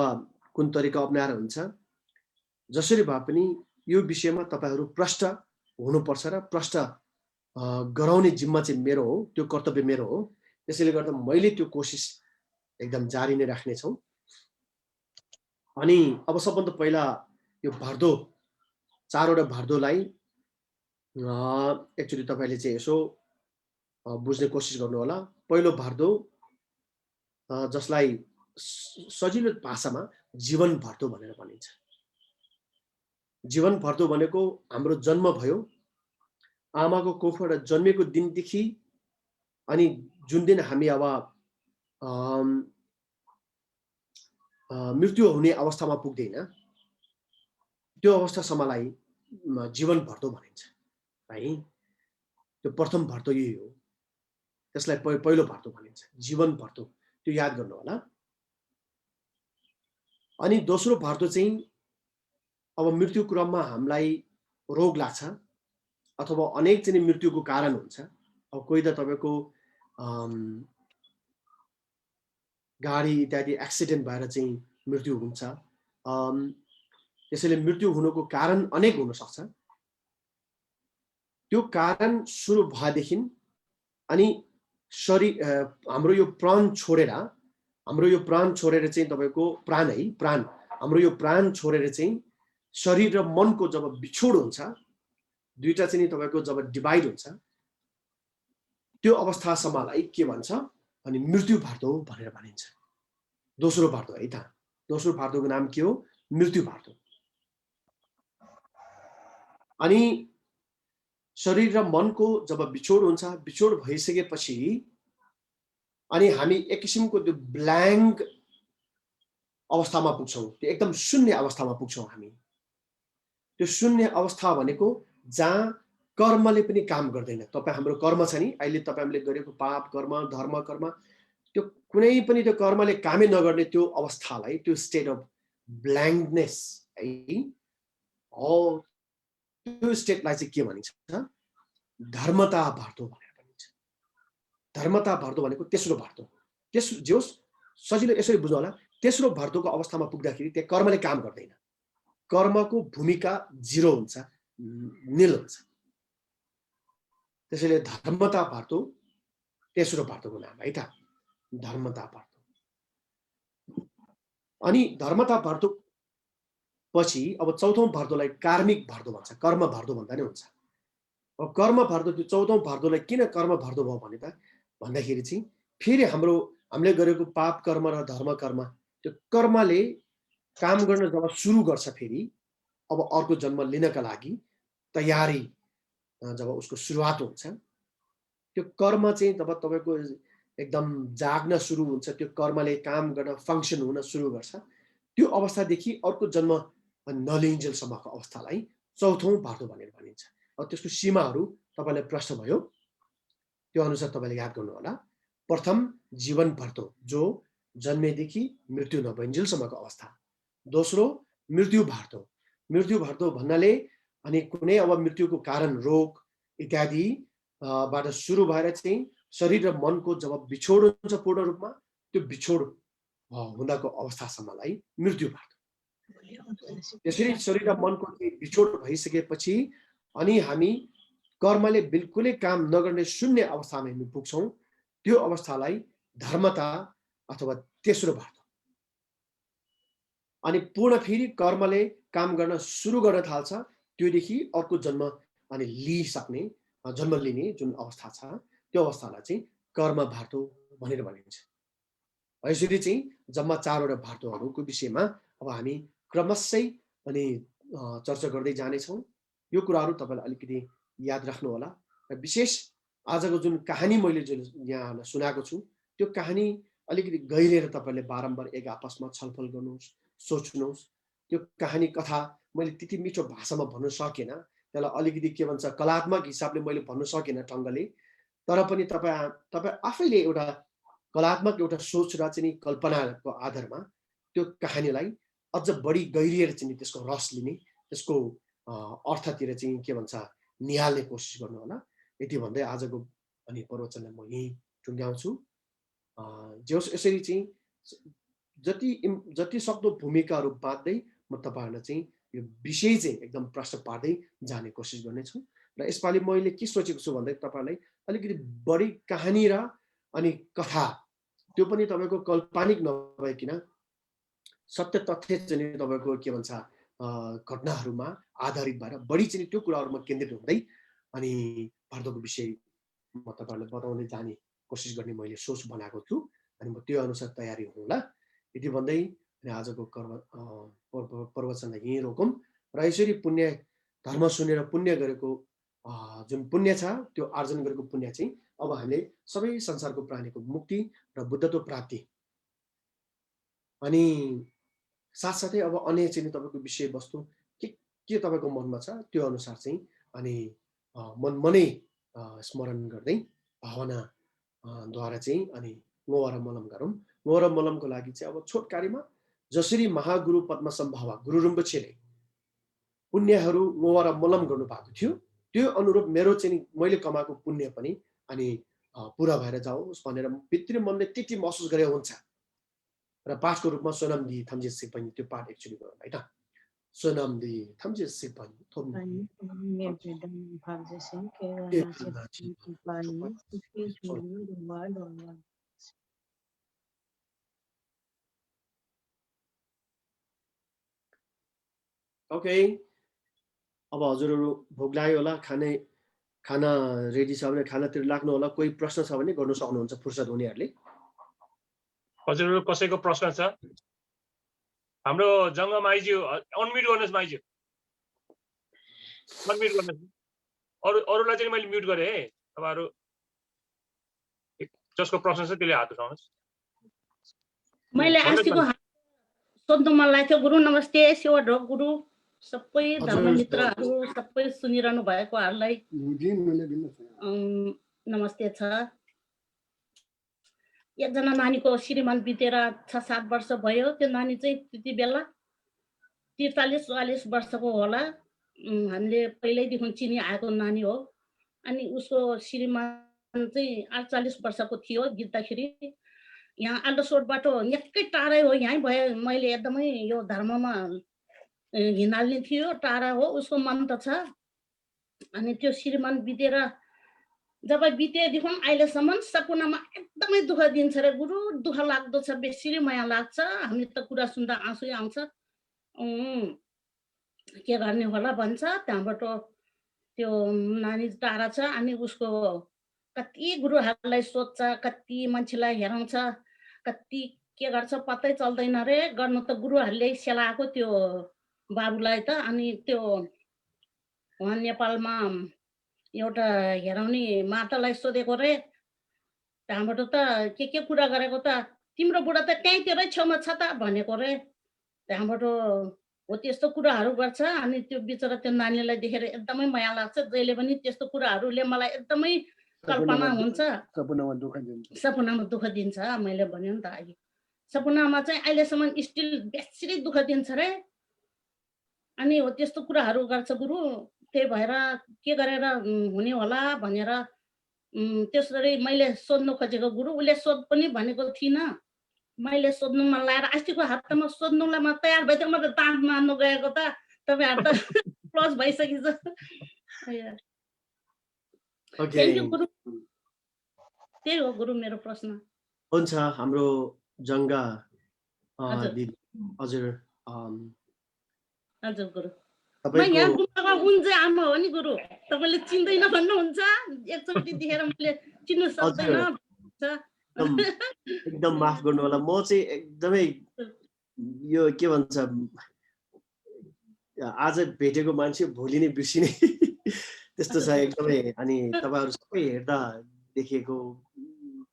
कुन तरिका अपनाएर हुन्छ, जसरी भए पनि यो विषयमा तपाईहरु प्रष्ट हुनुपर्छ र प्रष्ट गराउने जिम्मा चाहिँ मेरो हो, त्यो कर्तव्य मेरो हो। त्यसैले गर्दा मैले त्यो कोसिस एकदम जारी नै राख्ने छौं। अनि अब सबभन्दा पहिला यो भारत 4 वटा भारतलाई एक्चुअली तपाईले चाहिँ यसो बुझ्ने कोसिस गर्नु होला। पहिलो भारत जसलाई सजिलो भाषामा जीवन भारत भनेर भनिन्छ। जीवन भारत भनेको हाम्रो जन्म भयो, आमाको कोखबाट जन्मेको दिनदेखि अनि जुन दिन हामी अब मृत्यु हुने अवस्थामा पुग्दैन, त्यो अवस्थासम्मलाई जीवन भारत भनिन्छ है। त्यो प्रथम भारत यही हो, त्यसलाई पहिलो भारत भनिन्छ, जीवन भारत। त्यो याद गर्नु होला। अनि दोस्रो भारत चाहिँ अब मृत्यु क्रममा हामीलाई रोग लाग्छ अथवा अनेक चाहिँ मृत्युको कारण हुन्छ। अब कोही त तपाईको गाडी इत्यादि एक्सिडेन्ट भएर चाहिँ मृत्यु हुन्छ। त्यसैले मृत्यु हुनुको कारण अनेक हुन सक्छ। त्यो कारण सुरु भएदेखि अनि शरीर हाम्रो यो प्राण छोडेर चाहिँ तपाईको प्राण है, प्राण हाम्रो यो प्राण छोडेर चाहिँ शरीर र मनको जब बिछोड हुन्छ, दुईटा चाहिँ तपाईको जब डिभाइड हुन्छ, त्यो अवस्थासम्मलाई के भन्छ अनि मृत्यु भारत भनेर भनिन्छ। दोस्रो भारत है त। दोस्रो भारतको नाम के हो? मृत्यु भारत। अनि शरीर र मनको जब बिछोड हुन्छ, बिछोड भइसकेपछि अनि हामी एक किसिमको त्यो ब्ल्याङ्क अवस्थामा पुग्छौँ, त्यो एकदम शून्य अवस्थामा पुग्छौँ हामी। त्यो शून्य अवस्था भनेको जहाँ कर्मले पनि काम गर्दैन। तपाईँ हाम्रो कर्म छ नि, अहिले तपाईँ हामीले गरेको पाप कर्म, धर्म कर्म, त्यो कुनै पनि त्यो कर्मले कामै नगर्ने त्यो अवस्थालाई, त्यो स्टेट अफ ब्ल्याङ्कनेस है, त्यो स्टेटलाई चाहिँ के भनिन्छ? धर्मता भर्दो भनेर भनिन्छ। धर्मता भर्दो भनेको तेस्रो भर्दो। जो सजिलो यसरी बुझ्नु होला, तेस्रो भर्दोको अवस्थामा पुग्दाखेरि त्यहाँ कर्मले काम गर्दैन, कर्मको भूमिका जिरो हुन्छ, निल हुन्छ। त्यसैले धर्मता भर्दो तेस्रो भर्दोको नाम है त, धर्मता भर्दो। अनि धर्मता भर्दो पछि अब चौथौं भर्दोलाई कार्मिक भर्दो भन्छ, कर्म भर्दो भन्दा नै हुन्छ। अब कर्म भर्दो, त्यो चौथौं भर्दोलाई किन कर्म भर्दो भयो भने त भन्दाखेरि चाहिँ फेरि हामीले गरेको पाप कर्म र धर्म कर्म, त्यो कर्मले काम गर्न जब सुरु गर्छ, फेरि अब अर्को जन्म लिनका लागि तयारी जब उसको सुरुवात हुन्छ, त्यो कर्म चाहिँ जब तपाईँको एकदम जाग्न सुरु हुन्छ, त्यो कर्मले काम गर्न फङ्सन हुन सुरु गर्छ, त्यो अवस्थादेखि अर्को जन्म नलिइन्जेलसम्मको अवस्थालाई चौथौं भर्दो भनेर भनिन्छ। अब त्यसको सीमाहरू तपाईँलाई प्रश्न भयो, त्यो अनुसार तपाईँले याद गर्नु होला। प्रथम जीवन भर्दो, जो जन्मेदेखि मृत्यु नभइन्जेलसम्मको अवस्था। दोस्रो मृत्यु भर्दो। मृत्यु भर्दो भन्नाले अनि कुनै अब मृत्युको कारण रोग इत्यादि बाट सुरु भएर चाहिँ शरीर र मनको जब बिछोड हुन्छ पूर्ण रूपमा, त्यो बिछोड हुँदाको अवस्थासम्मलाई मृत्यु भर्दो। त्यसरी शरीर र मनको बिछोड भइसकेपछि अनि हामी कर्मले बिल्कुलै काम नगर्ने शून्य अवस्थामा हामी पुग्छौँ, त्यो अवस्थालाई धर्मता अथवा तेस्रो भर्दो। अनि पूर्ण फेरि कर्मले काम गर्न सुरु गर्न थाल्छ, त्योदेखि अर्को जन्म अनि लिइसक्ने, जन्म लिने जुन अवस्था छ, त्यो अवस्थालाई चाहिँ कर्म भर्दो भनेर भनिन्छ। यसरी चाहिँ जम्मा 4 वटा भर्दोहरूको विषयमा अब हामी क्रमशः अनि चर्चा गर्दै जानेछौँ। यो कुराहरू तपाईँलाई अलिकति याद राख्नु होला। र विशेष आजको जुन कहानी मैले जुन यहाँ सुनाएको छु, त्यो कहानी अलिकति गहिरेर तपाईँले बारम्बार एक आपसमा छलफल गर्नुहोस्, सोच्नुहोस्। त्यो कहानी कथा मैले त्यति मिठो भाषामा भन्न सकेन, त्यसलाई अलिकति के भन्छ कलात्मक हिसाबले मैले भन्न सकेन ढङ्गले, तर पनि तपाईँ आफैले एउटा कलात्मक एउटा सोच र चाहिँ कल्पनाको आधारमा त्यो कहानीलाई अझ बढी गहिरिएर चाहिँ त्यसको रस लिने, त्यसको अर्थतिर चाहिँ के भन्छ निहाल्ने कोसिस गर्नु होला। यति भन्दै आजको अनि प्रवचनलाई म यहीँ टुङ्ग्याउँछु। यसरी चाहिँ जति सक्दो भूमिकाहरू बाँध्दै म तपाईँहरूलाई चाहिँ यो विषय चाहिँ एकदम प्रश्न पार्दै जाने कोसिस गर्नेछु। र यसपालि मैले के सोचेको छु भन्दा तपाईँहरूलाई अलिकति बढी कहानी र अनि कथा, त्यो पनि तपाईँको काल्पनिक नभइकन सत्य तथ्य चाहिँ तपाईँको के भन्छ घटनाहरूमा आधारित भएर बढी चाहिँ त्यो कुराहरूमा केन्द्रित हुँदै अनि भर्दोको विषय म तपाईँहरूलाई बताउँदै जाने कोसिस गर्ने मैले सोच बनाएको छु। अनि म त्यो अनुसार तयारी हुँला। यति भन्दै अनि आजको प्रवचनलाई यहीँ रोकौँ। र यसरी पुण्य धर्म सुनेर पुण्य गरेको जुन पुण्य छ, त्यो आर्जन गरेको पुण्य चाहिँ अब हामीले सबै संसारको प्राणीको मुक्ति र बुद्धत्व प्राप्ति अनि साथसाथै अब अन्य चाहिँ तपाईँको विषयवस्तु के तपाईँको मनमा छ, त्यो अनुसार चाहिँ अनि मनै स्मरण गर्दै भावनाद्वारा चाहिँ अनि मोह र मलम गरौँ। मोह र मलमको लागि चाहिँ अब छोटकारीमा जसरी महागुरु पद्मसम्भव गुरु रिम्पोछेले पुण्यहरू मोह र मलम गर्नु भएको थियो, त्यो अनुरूप मेरो चाहिँ मैले कमाएको पुण्य पनि अनि पुरा भएर जाओस् भनेर भित्री मनले त्यति महसुस गरे हुन्छ। र पाठको रूपमा सोनाम दि थम्जे सिपनी त्यो पाठ एक्चुअली गरौँ है त। सोनाम दि थम्जे सिपनी ओके। अब हजुरहरू भोक लाग्यो होला, खाना रेडी छ भने खानातिर लाग्नु होला। कोही प्रश्न छ भने गर्नु सक्नुहुन्छ फुर्सद हुनेहरूले। हजुरहरू कसैको प्रश्न छ? हाम्रो जङ्गम आइज्यू अनम्युट गर्नुहोस् माइज्यू, अनम्युट गर्नुहोस्। अरूलाई चाहिँ मैले म्युट गरेँ है। तपाईँहरू जसको प्रश्न छ त्यसले हात उठाउनुहोस्। मैले आस्तिको सोध्नु मन लाग्थ्यो। गुरु नमस्ते, सेवा ढोक गुरु, सबै हजुर, धर्ममित्रहरू, सबै सुनिरहनु भएकोहरूलाई नमस्ते छ। एकजना नानीको श्रीमान बितेर 6-7 वर्ष भयो। त्यो नानी चाहिँ त्यति बेला 43-44 वर्षको होला। हामीले पहिल्यैदेखि चिनी आएको नानी हो। अनि उसको श्रीमान चाहिँ 48 वर्षको थियो बित्दाखेरि। यहाँ आल्डोसोरबाट निकै टाढै हो, यहीँ भयो। मैले एकदमै यो धर्ममा हिँडाल्ने थियो, टाढा हो, उसको मन त छ। अनि त्यो श्रीमान बितेर जब बितेदेखि अहिलेसम्म सपनामा एकदमै दुःख दिन्छ रे गुरु। दुःख लाग्दो छ, बेसी माया लाग्छ। हामी त कुरा सुन्दा आँसु आउँछ। के गर्ने होला भन्छ। त्यहाँबाट त्यो नानी टाढा छ। अनि उसको कति गुरुहरूलाई सोध्छ, कति मान्छेलाई हेराउँछ, कति के गर्छ पत्तै चल्दैन रे। गर्नु त गुरुहरूले सेलाएको त्यो बाबुलाई त। अनि त्यो उहाँ नेपालमा एउटा हेराउने मातालाई सोधेको रे। त्यहाँबाट त के कुरा गरेको त, तिम्रो बुढा त त्यहीँतिरै छेउमा छ त भनेको रे। त्यहाँबाट हो त्यस्तो कुराहरू गर्छ। अनि त्यो बिचरा त्यो नानीलाई देखेर एकदमै माया लाग्छ। जहिले पनि त्यस्तो कुराहरूले मलाई एकदमै कल्पना हुन्छ। सपनामा दुःख दिन्छ। मैले भन्यो नि त अघि, सपनामा चाहिँ अहिलेसम्म स्टिल बेसी दुःख दिन्छ रे। अनि हो त्यस्तो कुराहरू गर्छ गुरु। त्यही भएर के गरेर हुने होला भनेर त्यसरी मैले सोध्नु खोजेको गुरु। उसले सोध पनि भनेको थिइनँ। मैले सोध्नु मन लागेर अस्तिको हप्तामा सोध्नुलाई म तयार भइदिएको। म त दाँत मार्नु गएको त तपाईँहरू त प्लस भइसकेछ। थ्याङ्क यू गुरु। त्यही हो गुरु मेरो प्रश्न। हुन्छ। हाम्रो जङ्गा हजुर दिदी, हजुर हजुर गुरु। म तपाईँको यहाँ गुम्बामा उन चाहिँ आमा हो नि गुरु। तपाईँले चिन्दैन भन्नुहुन्छ। एकचोटि देखेर मैले चिन्नु सक्दैन भन्छ। एकदम माफ गर्नु होला। म चाहिँ एकदमै यो के भन्छ, आज भेटेको मान्छे भोलि नै बिर्सिने त्यस्तो छ एकदमै। अनि तपाईँहरू सबै हेर्दा देखिएको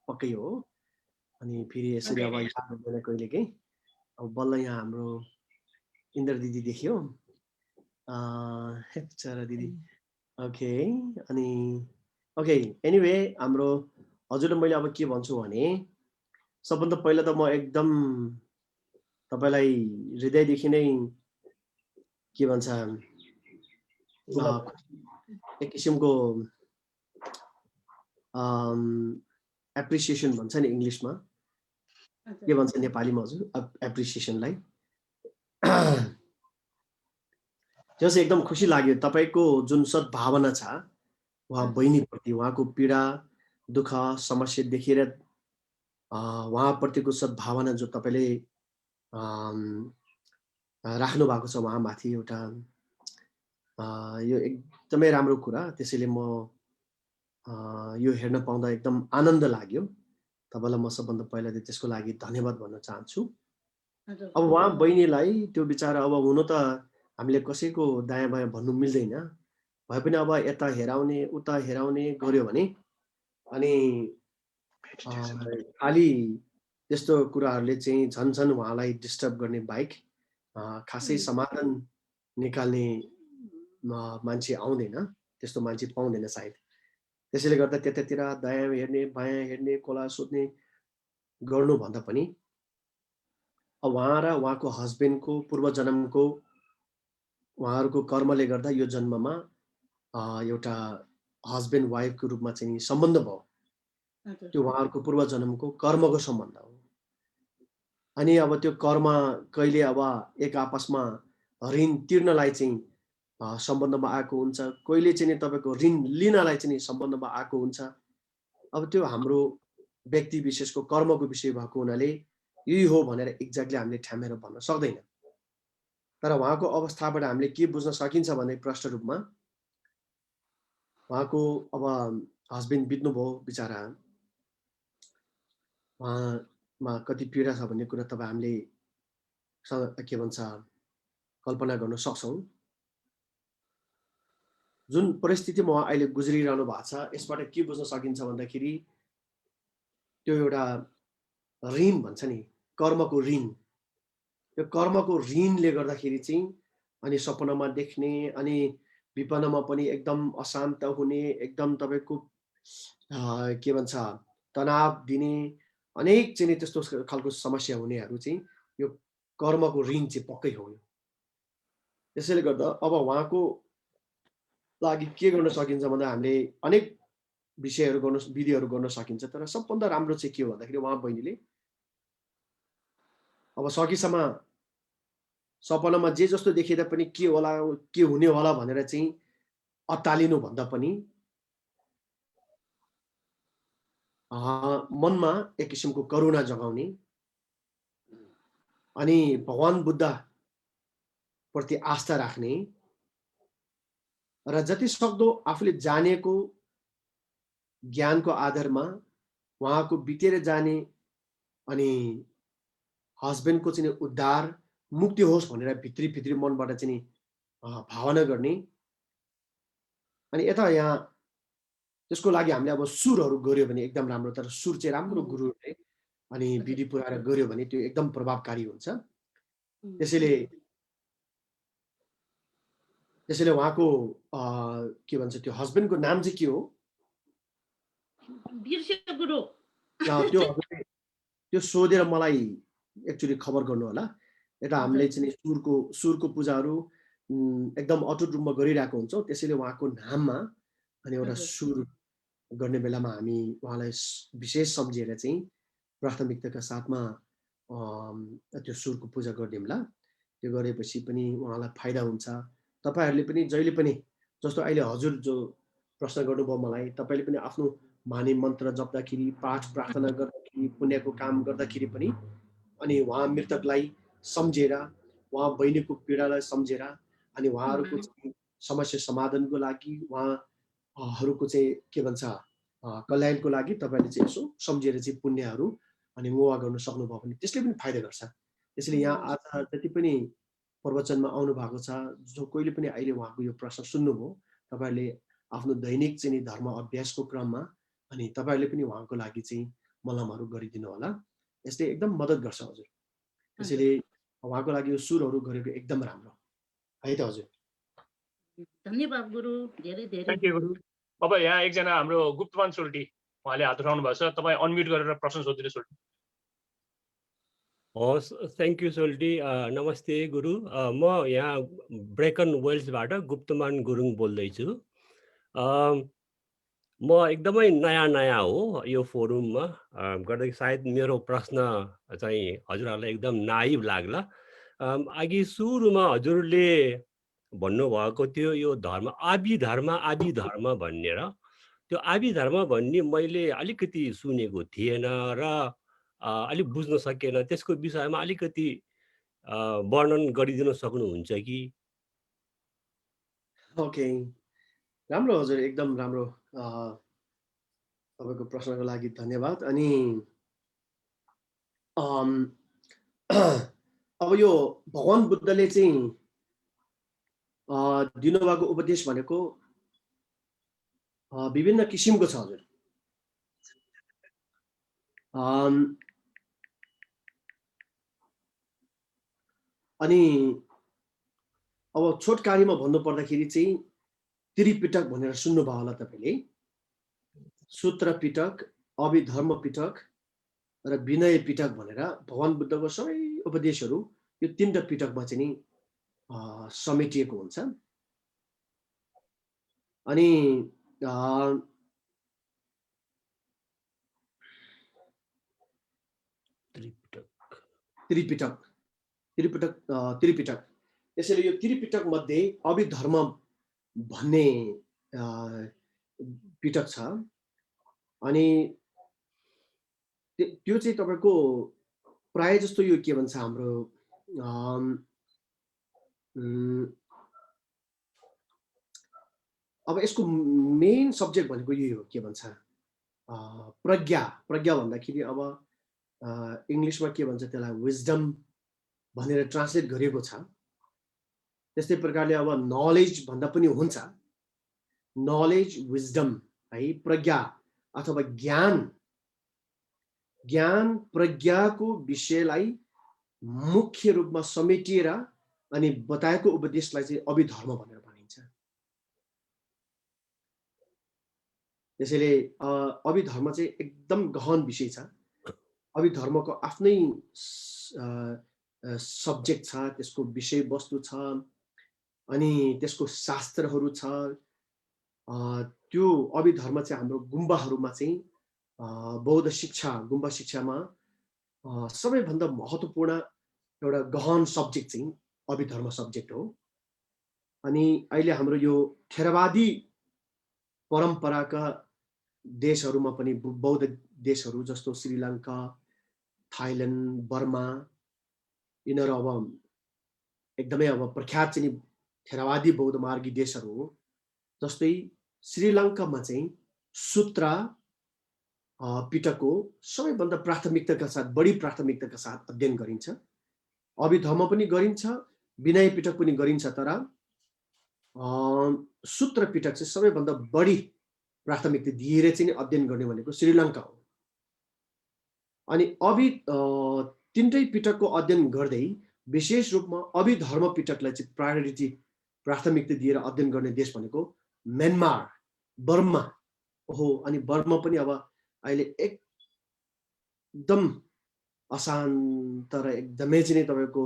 पक्कै हो। अनि फेरि यसरी अब याद हुँदैन कहिलेकै। अब बल्ल यहाँ हाम्रो इन्द्र दिदी देखियो, बिचरा दिदी। ओके। अनि ओके, एनिवे हाम्रो हजुरलाई मैले अब के भन्छु भने, सबभन्दा पहिला त म एकदम तपाईँलाई हृदयदेखि नै के भन्छ, एक किसिमको एप्रिसिएसन भन्छ नि इङ्ग्लिसमा, के भन्छ नेपालीमा हजुर एप्रिसिएसनलाई? त्यो चाहिँ एकदम खुसी लाग्यो। तपाईँको जुन सद्भावना छ उहाँ बहिनीप्रति, उहाँको पीडा दुःख समस्या देखेर उहाँप्रतिको सद्भावना जो तपाईँले राख्नु भएको छ उहाँमाथि एउटा, यो एकदमै राम्रो कुरा। त्यसैले म यो हेर्न पाउँदा एकदम आनन्द लाग्यो। तपाईँलाई म सबभन्दा पहिला चाहिँ त्यसको लागि धन्यवाद भन्न चाहन्छु। अब उहाँ बहिनीलाई त्यो बिचरा, अब हुन त हामीले कसैको दायाँ बायाँ भन्नु मिल्दैन, भए पनि अब यता हेराउने उता हेराउने गर्यो भने अनि खालि त्यस्तो कुराहरूले चाहिँ झन् झन् उहाँलाई डिस्टर्ब गर्ने बाहेक खासै समाधान निकाल्ने मान्छे आउँदैन, त्यस्तो मान्छे पाउँदैन सायद। त्यसैले गर्दा त्यतातिर दायाँ हेर्ने बायाँ हेर्ने कोला सोध्ने गर्नुभन्दा पनि अब उहाँ र उहाँको हस्बेन्डको पूर्व जन्मको उहाँहरूको कर्मले गर्दा यो जन्ममा एउटा हस्बेन्ड वाइफको रूपमा चाहिँ सम्बन्ध भयो। त्यो उहाँहरूको पूर्व जन्मको कर्मको सम्बन्ध हो। अनि अब त्यो कर्म कहिले अब एक आपसमा ऋण तिर्नलाई चाहिँ सम्बन्धमा आएको हुन्छ, कहिले चाहिँ तपाईँको ऋण लिनलाई चाहिँ सम्बन्धमा आएको हुन्छ। अब त्यो हाम्रो व्यक्ति विशेषको कर्मको विषय भएको हुनाले यही हो भनेर एक्ज्याक्टली हामीले ठ्यामेर भन्न सक्दैन। तर उहाँको अवस्थाबाट हामीले के बुझ्न सकिन्छ भने प्रष्ट रूपमा उहाँको अब हस्बेन्ड बित्नुभयो बिचरा, उहाँमा कति पीडा छ भन्ने कुरा तपाईँ हामीले के भन्छ कल्पना गर्न सक्छौँ। जुन परिस्थितिमा उहाँ अहिले गुज्रिरहनु भएको छ, यसबाट के बुझ्न सकिन्छ भन्दाखेरि त्यो एउटा ऋण भन्छ नि, कर्मको ऋण, यो कर्मको ऋणले गर्दाखेरि चाहिँ अनि सपनामा देख्ने अनि विपन्नमा पनि एकदम अशान्त हुने, एकदम तपाईँको के भन्छ तनाव दिने अनेक चाहिँ त्यस्तो खालको समस्या हुनेहरू चाहिँ यो कर्मको ऋण चाहिँ पक्कै हो। त्यसैले गर्दा अब उहाँको लागि के गर्न सकिन्छ भन्दा हामीले अनेक विषयहरू गर्न विधिहरू गर्न सकिन्छ, तर सबभन्दा राम्रो चाहिँ के हो भन्दाखेरि उहाँ बहिनीले अब सकेसम्म सपनामा जे जस्तो देखेर पनि के होला के हुने होला भनेर चाहिँ अत्तालिनु भन्दा पनि मनमा एक किसिमको करुणा जगाउने अनि भगवान बुद्ध प्रति आस्था राख्ने र जति सक्दो आफूले जानेको ज्ञानको आधारमा उहाँको बितेर जाने अनि हस्बेन्डको चाहिँ उद्धार मुक्ति होस् भनेर भित्री भित्री मनबाट चाहिँ भावना गर्ने। अनि यता यहाँ त्यसको लागि हामीले अब सुरहरू गर्यो भने एकदम राम्रो, तर सुर चाहिँ राम्रो गुरुले अनि विधि पुऱ्याएर गर्यो भने त्यो एकदम प्रभावकारी हुन्छ। त्यसैले उहाँको के भन्छ त्यो हस्बेन्डको नाम चाहिँ के हो? त्यो सोधेर मलाई एक्चुअली खबर गर्नु होला। यता हामीले चाहिँ सुरको पूजाहरू एकदम अटुट रूपमा गरिरहेको हुन्छौँ, त्यसैले उहाँको नाममा अनि एउटा सुर गर्ने बेलामा हामी उहाँलाई विशेष सम्झेर चाहिँ प्राथमिकताका साथमा त्यो सुरको पूजा गरिदिउँला। त्यो गरेपछि पनि उहाँलाई फाइदा हुन्छ। तपाईँहरूले पनि जहिले पनि जस्तो अहिले हजुर जो प्रश्न गर्नुभयो मलाई, तपाईँले पनि आफ्नो माने मन्त्र जप्दाखेरि, पाठ प्रार्थना गर्दाखेरि, पुण्यको काम गर्दाखेरि पनि अनि उहाँ मृतकलाई सम्झेर, उहाँ बहिनीको पीडालाई सम्झेर अनि उहाँहरूको समस्या समाधानको लागि, उहाँहरूको चाहिँ के भन्छ कल्याणको लागि तपाईँले चाहिँ यसो सम्झेर चाहिँ पुण्यहरू अनि मुवा गर्न सक्नुभयो भने त्यसले पनि फाइदा गर्छ। त्यसैले यहाँ आज जति पनि प्रवचनमा आउनु भएको छ, जो कोहीले पनि अहिले उहाँको यो प्रश्न सुन्नुभयो, तपाईँहरूले आफ्नो दैनिक चाहिँ धर्म अभ्यासको क्रममा अनि तपाईँहरूले पनि उहाँको लागि चाहिँ मलमहरू गरिदिनु होला। यसले एकदम मद्दत गर्छ हजुर। त्यसैले उहाँको लागि यो सुरहरू गरेको एकदम राम्रो है त हजुर। धन्यवाद गुरु, धेरै धेरै थ्याङ्क यू गुरु। अब यहाँ एकजना हाम्रो गुप्तमान सोल्टी उहाँले हात उठाउनु भएको छ, तपाईँ अनम्युट गरेर प्रश्न सोधिदिनु सोल्टी। हस्, थ्याङ्क यू सोल्टी। नमस्ते गुरु, म यहाँ ब्रेकन वेल्सबाट गुप्तमान गुरुङ बोल्दैछु। म एकदमै नयाँ हो यो फोरममा गर्दा, सायद मेरो प्रश्न चाहिँ हजुरहरूलाई एकदम नाइभ लाग्ला। अघि सुरुमा हजुरले भन्नुभएको थियो यो धर्म आदि धर्म भनेर, त्यो आदि धर्म भन्ने मैले अलिकति सुनेको थिएन र अलिक बुझ्न सकेन। त्यसको विषयमा अलिकति वर्णन गरिदिन सक्नुहुन्छ कि? ओके, राम्रो हजुर, एकदम राम्रो। तपाईँको प्रश्नको लागि धन्यवाद। अनि अब यो भगवान बुद्धले चाहिँ दिनुभएको उपदेश भनेको विभिन्न किसिमको छ हजुर। अनि अब छोटकारीमा भन्नु पर्दाखेरि चाहिँ त्रिपिटक भनेर सुन्नुभयो होला तपाईँले। सूत्र पिटक, अभिधर्म पिटक र विनय पिटक भनेर भगवान बुद्धको सबै उपदेशहरू यो तीनटा पिटकमा चाहिँ नि समेटिएको हुन्छ। अनि त्रिपिटक त्यसैले यो त्रिपिटक मध्ये अभिधर्म भन्ने पिटक छ। अनि त्यो चाहिँ तपाईँको प्राय जस्तो यो के भन्छ हाम्रो अब यसको मेन सब्जेक्ट भनेको यही हो, के भन्छ प्रज्ञा भन्दाखेरि अब इङ्ग्लिसमा के भन्छ त्यसलाई विजडम भनेर ट्रान्सलेट गरिएको छ। त्यस्तै प्रकारले अब नलेज भन्दा पनि हुन्छ, नलेज विजडम है, प्रज्ञा अथवा ज्ञान प्रज्ञाको विषयलाई मुख्य रूपमा समेटिएर अनि बताएको उपदेशलाई चाहिँ अभिधर्म भनेर भनिन्छ। त्यसैले अभिधर्म चाहिँ एकदम गहन विषय छ। अभिधर्मको आफ्नै सब्जेक्ट छ, त्यसको विषयवस्तु छ, अनि त्यसको शास्त्रहरू छ। त्यो अभिधर्म चाहिँ हाम्रो गुम्बाहरूमा चाहिँ बौद्ध शिक्षा, गुम्बा शिक्षामा सबैभन्दा महत्त्वपूर्ण एउटा गहन सब्जेक्ट चाहिँ अभिधर्म सब्जेक्ट हो। अनि अहिले हाम्रो यो थेरवादी परम्पराका देशहरूमा पनि, बौद्ध देशहरू जस्तो श्रीलङ्का, थाइल्यान्ड, बर्मा, यिनीहरू अब एकदमै अब प्रख्यात चाहिँ थेरवादी बौद्ध मार्गी देशहरू हो। जस्तै श्रीलङ्कामा चाहिँ सूत्र पिटकको सबैभन्दा प्राथमिकताका साथ, बढी प्राथमिकताका साथ अध्ययन गरिन्छ। अभिधर्म पनि गरिन्छ, विनय पिटक पनि गरिन्छ, तर सूत्र पिटक चाहिँ सबैभन्दा बढी प्राथमिकता दिएर चाहिँ अध्ययन गर्ने भनेको श्रीलङ्का हो। अनि तिनटै पिटकको अध्ययन गर्दै विशेष रूपमा अभिधर्म पिटकलाई चाहिँ प्राथमिकता दिएर अध्ययन गर्ने देश भनेको म्यानमार, बर्मा हो। अनि बर्मा पनि अब अहिले एकदम अशान्त र एकदमै चाहिँ तपाईँको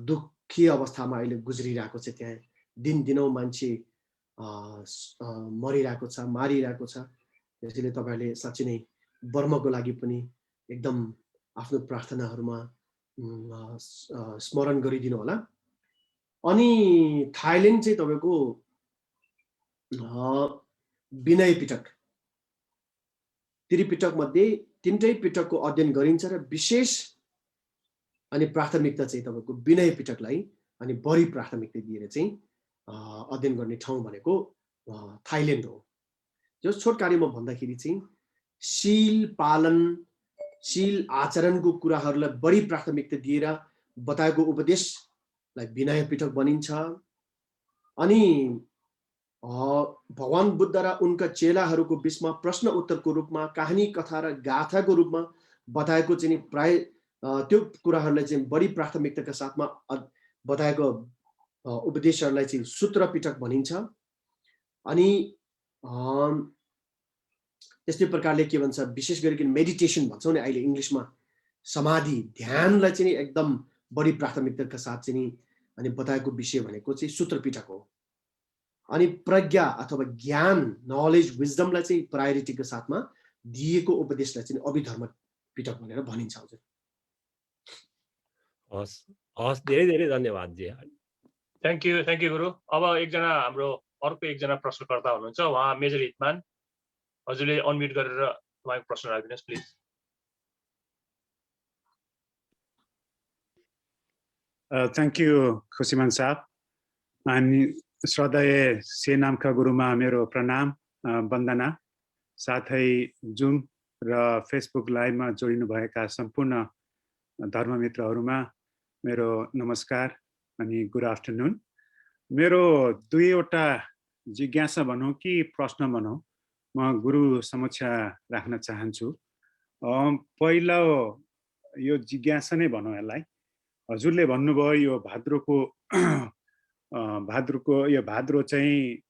दुःखी अवस्थामा अहिले गुज्रिरहेको छ। त्यहाँ दिनदिनौ मान्छे मरिरहेको छ, मारिरहेको छ। त्यसैले तपाईँहरूले साँच्चै नै बर्माको लागि पनि एकदम आफ्नो प्रार्थनाहरूमा स्मरण गरिदिनु होला। अनि थाइल्यान्ड चाहिँ तपाईँको विनय पिटक, त्रिपिटक मध्ये तिनटै पिटकको अध्ययन गरिन्छ र विशेष अनि प्राथमिकता चाहिँ तपाईँको विनय पिटकलाई अनि बढी प्राथमिकता दिएर चाहिँ अध्ययन गर्ने ठाउँ भनेको थाइल्यान्ड हो। जो छोटकारीमा भन्दाखेरि चाहिँ शील पालन, शील आचरणको कुराहरूलाई बढी प्राथमिकता दिएर बताएको उपदेशलाई विनय पिटक भनिन्छ। अनि भगवान बुद्ध र उनका चेलाहरूको बिचमा प्रश्न उत्तरको रूपमा, कहानी कथा र गाथाको रूपमा बताएको चाहिँ प्राय त्यो कुराहरूलाई चाहिँ बढी प्राथमिकताका साथमा बताएको उपदेशहरूलाई चाहिँ सूत्र पिटक भनिन्छ। अनि त्यस्तै प्रकारले के भन्छ, विशेष गरिकन मेडिटेसन भन्छौँ नि अहिले इङ्ग्लिसमा, समाधि, ध्यानलाई चाहिँ एकदम बढी प्राथमिकताका साथ चाहिँ अनि बताएको विषय भनेको चाहिँ सूत्र पिटक हो। अनि प्रज्ञा अथवा ज्ञान, नलेज, विजडमलाई चाहिँ प्रायोरिटीको साथमा दिएको उपदेशलाई चाहिँ अभिधर्म पिटक भनेर भनिन्छ। हजुर, हस् हस्, धेरै धेरै धन्यवाद जी। थ्याङ्क यू गुरु। अब एकजना हाम्रो अर्को एकजना प्रश्नकर्ता हुनुहुन्छ, उहाँ मेजर हितमान। हजुरले अनम्युट गरेर उहाँको प्रश्न राखिदिनुहोस् प्लिज। थ्याङ्क यू खुसीमान साहब। अनि श्रद्धेय सेनामका गुरुमा मेरो प्रणाम, वन्दना। साथै जुम र फेसबुक लाइभमा जोडिनुभएका सम्पूर्ण धर्ममित्रहरूमा मेरो नमस्कार अनि गुड आफ्टरनुन। मेरो दुईवटा जिज्ञासा भनौँ कि प्रश्न भनौँ, म गुरु समक्ष राख्न चाहन्छु। पहिलो यो जिज्ञासा नै भनौँ यसलाई। हजुरले भन्नुभयो यो भाद्रो चाहिँ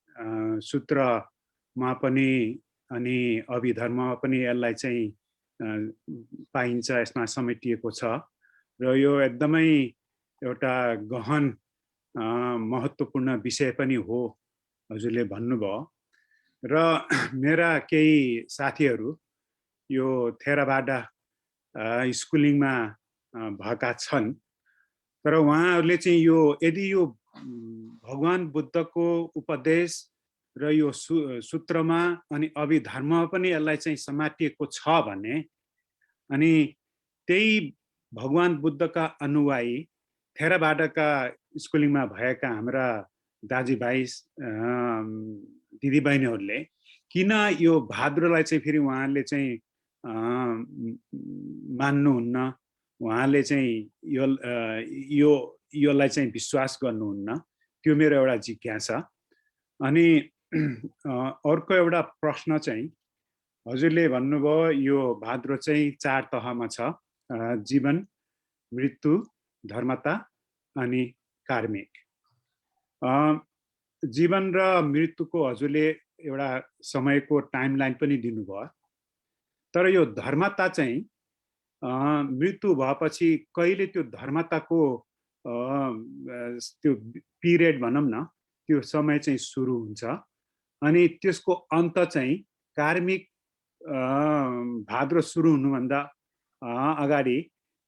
सूत्रमा पनि अनि अभिधर्ममा पनि यसलाई चाहिँ पाइन्छ, यसमा समेटिएको छ र यो एकदमै एउटा गहन महत्त्वपूर्ण विषय पनि हो हजुरले भन्नुभयो। र मेरा केही साथीहरू यो थेरावाडा स्कुलिङमा भएका छन्, तर उहाँहरूले चाहिँ यो यदि यो भगवान बुद्धको उपदेश र यो सूत्रमा अनि अभिधर्ममा पनि यसलाई चाहिँ समातिएको छ भने, अनि त्यही भगवान बुद्धका अनुयायी थेरावाडाका स्कुलिङमा भएका हाम्रा दाजुभाइ दिदीबहिनीहरूले किन यो भाद्रोलाई चाहिँ फेरि उहाँहरूले चाहिँ मान्नुहुन्न, उहाँले चाहिँ योलाई चाहिँ विश्वास गर्नुहुन्न? त्यो मेरो एउटा जिज्ञासा। अनि अर्को एउटा प्रश्न चाहिँ, हजुरले भन्नुभयो यो भाद्रो चाहिँ 4 तहमा छ, जीवन, मृत्यु, धर्मता अनि कार्मिक। जीवन र मृत्युको हजुरले एउटा समयको टाइमलाइन पनि दिनुभयो। तर यो धर्मता चाहिँ मृत्यु भएपछि कहिले त्यो धर्मताको त्यो पिरियड भनौँ न, त्यो समय चाहिँ सुरु हुन्छ अनि त्यसको अन्त चाहिँ कार्मिक भाद्रो सुरु हुनुभन्दा अगाडि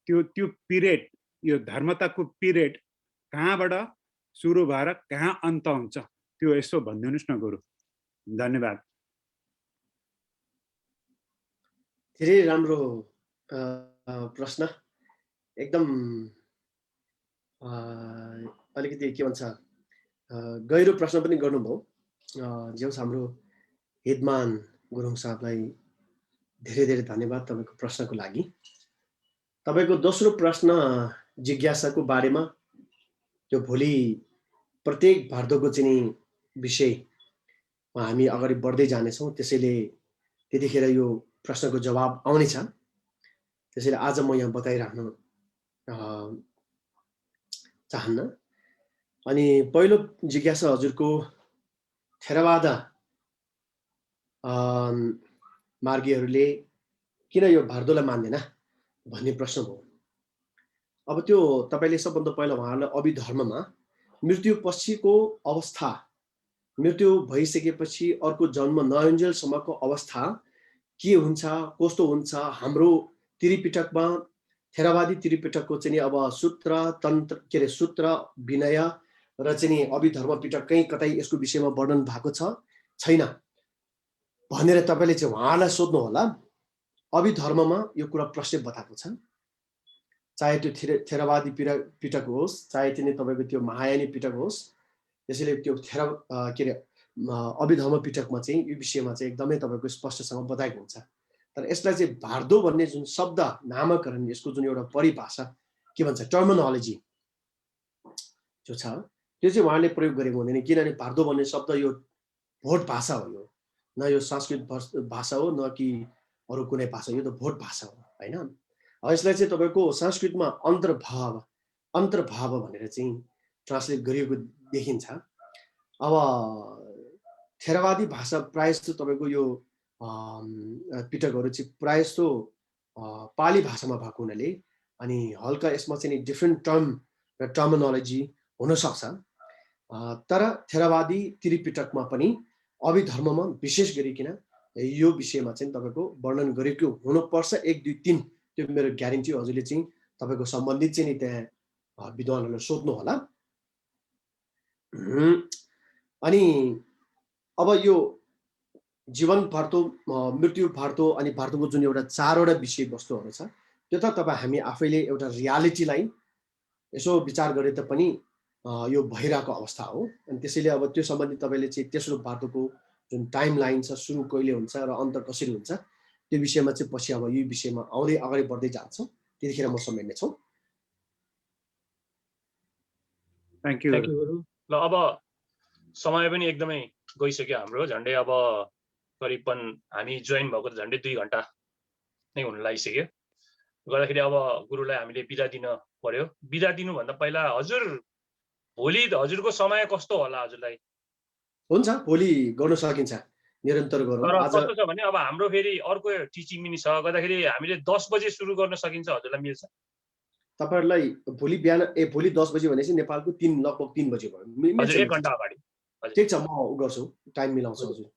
त्यो पिरियड, यो धर्मताको पिरियड कहाँबाट सुरु भएर कहाँ अन्त हुन्छ त्यो यसो भनिदिनुहोस् न गुरु। धन्यवाद। धेरै राम्रो प्रश्न, एकदम अलिकति के भन्छ गहिरो प्रश्न पनि गर्नुभयो। जे होस्, हाम्रो हितमान गुरुङ साहबलाई धेरै धेरै धन्यवाद तपाईँको प्रश्नको लागि। तपाईँको दोस्रो प्रश्न जिज्ञासाको बारेमा, त्यो भोलि प्रत्येक भाद्रको चाहिँ विषयमा हामी अगाडि बढ्दै जानेछौँ, त्यसैले त्यतिखेर यो प्रश्नको जवाब आउनेछ। त्यसैले आज म यहाँ बताइराख्न चाहन्न। अनि पहिलो जिज्ञासा हजुरको थेरवाद मार्गीहरूले किन यो भार्दोलाई मान्दैन भन्ने प्रश्न हो। अब त्यो तपाईँले सबभन्दा पहिला उहाँहरूलाई अभिधर्ममा मृत्यु पछिको अवस्था, मृत्यु भइसकेपछि अर्को जन्म नहुन्जेलसम्मको अवस्था के हुन्छ, कस्तो हुन्छ, हाम्रो त्रिपिटकमा, थेरवादी त्रिपिटकको चाहिँ अब सूत्र तन्त्र के अरे सूत्र विनय र चाहिँ अभिधर्म पिटक कहीँ कतै यसको विषयमा वर्णन भएको छैन भनेर तपाईँले चाहिँ उहाँलाई सोध्नु होला। अभिधर्ममा यो कुरा प्रश्न बताएको छ, चाहे त्यो थेरवादी पिटक होस्, चाहे चाहिँ तपाईँको त्यो महायानी पिटक होस्। त्यसैले त्यो के अरे अभिधर्म पिटकमा चाहिँ यो विषयमा चाहिँ एकदमै तपाईँको स्पष्टसँग बताएको हुन्छ। तर यसलाई चाहिँ भार्दो भन्ने जुन शब्द नामकरण, यसको जुन एउटा परिभाषा के भन्छ टर्मिनोलोजी जो छ, त्यो चाहिँ उहाँले प्रयोग गरेको हुँदैन। किनभने भार्दो भन्ने शब्द यो भोट भाषा हो, यो न यो संस्कृत भाषा हो न कि अरू कुनै भाषा, यो त भोट भाषा हो होइन। यसलाई चाहिँ तपाईँको संस्कृतमा अन्तर्भाव भनेर चाहिँ ट्रान्सलेट गरिएको देखिन्छ। अब थेरवादी भाषा प्रायः जस्तो तपाईँको यो पिटकहरू चाहिँ प्रायः जस्तो पाली भाषामा भएको हुनाले अनि हल्का यसमा चाहिँ डिफ्रेन्ट टर्म र टर्मिनोलोजी हुनसक्छ। तर थेरवादी त्रिपिटकमा पनि अभिधर्ममा विशेष गरिकन यो विषयमा चाहिँ तपाईँको वर्णन गरेको हुनुपर्छ। 1, 2, 3 त्यो मेरो ग्यारेन्टी। हजुरले चाहिँ तपाईँको सम्बन्धित चाहिँ नि त्यहाँ विद्वानहरूलाई सोध्नु होला। अनि अब यो जीवन भार्दो, मृत्यु भार्दो अनि भार्दोको जुन एउटा 4वटा विषयवस्तुहरू छ, त्यो त तपाईँ हामी आफैले एउटा रियालिटीलाई यसो विचार गरे तापनि यो भइरहेको अवस्था हो। अनि त्यसैले अब त्यो सम्बन्धी तपाईँले चाहिँ तेस्रो भार्दोको जुन टाइम लाइन छ, सुरु कहिले हुन्छ र अन्त कसरी हुन्छ, त्यो विषयमा चाहिँ पछि अब यो विषयमा आउँदै अगाडि बढ्दै जान्छौँ, त्यतिखेर म समेट्नेछौँ। थ्याङ्क यू गुरु। ल अब समय पनि एकदमै गइसक्यो हाम्रो, झन्डै अब करिबन हामी जोइन भएको त झन्डै 2 घन्टा नै हुन लागिसक्यो। गर्दाखेरि अब गुरुलाई हामीले बिदा दिन पर्यो। बिदा दिनुभन्दा पहिला हजुर भोलि हजुरको समय कस्तो होला हजुरलाई? हुन्छ, भोलि गर्न सकिन्छ, निरन्तर गरौँ। तर कस्तो छ भने अब हाम्रो फेरि अर्को टिचिङ पनि छ, गर्दाखेरि हामीले 10 बजे सुरु गर्न सकिन्छ, हजुरलाई मिल्छ? तपाईहरुलाई भोलि बिहान भोलि 10 बजे भनेपछि नेपालको लगभग 3 बजे भयो। हजुर 1 घन्टा अगाडि। ठिक छ, म गर्छु, टाइम मिलाउँछु हजुर।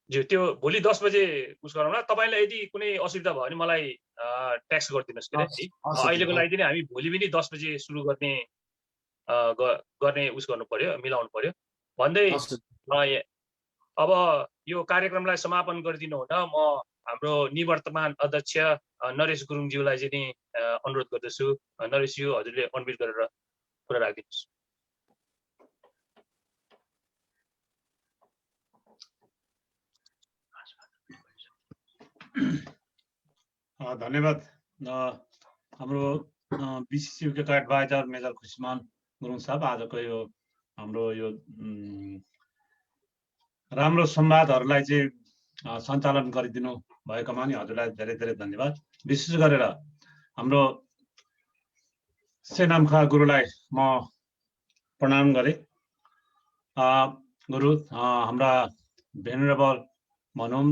ज्यू, त्यो भोलि 10 बजे उस गरौँ न। तपाईलाई यदि कुनै असुविधा भयो भने मलाई टेक्स्ट गरिदिनुस् के है। अहिलेको लागि चाहिँ हामी भोलि पनि 10 बजे सुरु गर्ने उस गर्नु पर्यो, मिलाउनु पर्यो भन्दै अब यो कार्यक्रमलाई समापन गरिदिनु हुन म हाम्रो निवर्तमान अध्यक्ष नरेश गुरुङज्यूलाई चाहिँ नि अनुरोध गर्दछु। नरेशज्यू, हजुरले अनम्युट गरेर कुरा राखिदिनुहोस्। धन्यवाद। हाम्रो बीसीसीयूका एडभाइजर मेजर खुशमान गुरुङ साहब, आजको यो हाम्रो यो राम्रो संवादहरूलाई चाहिँ सञ्चालन गरिदिनु भएकोमा नि हजुरलाई धेरै धेरै धन्यवाद। विशेष गरेर हाम्रो सेनामखा गुरुलाई म प्रणाम गरेँ। गुरु हाम्रा भेनरेबल भनौँ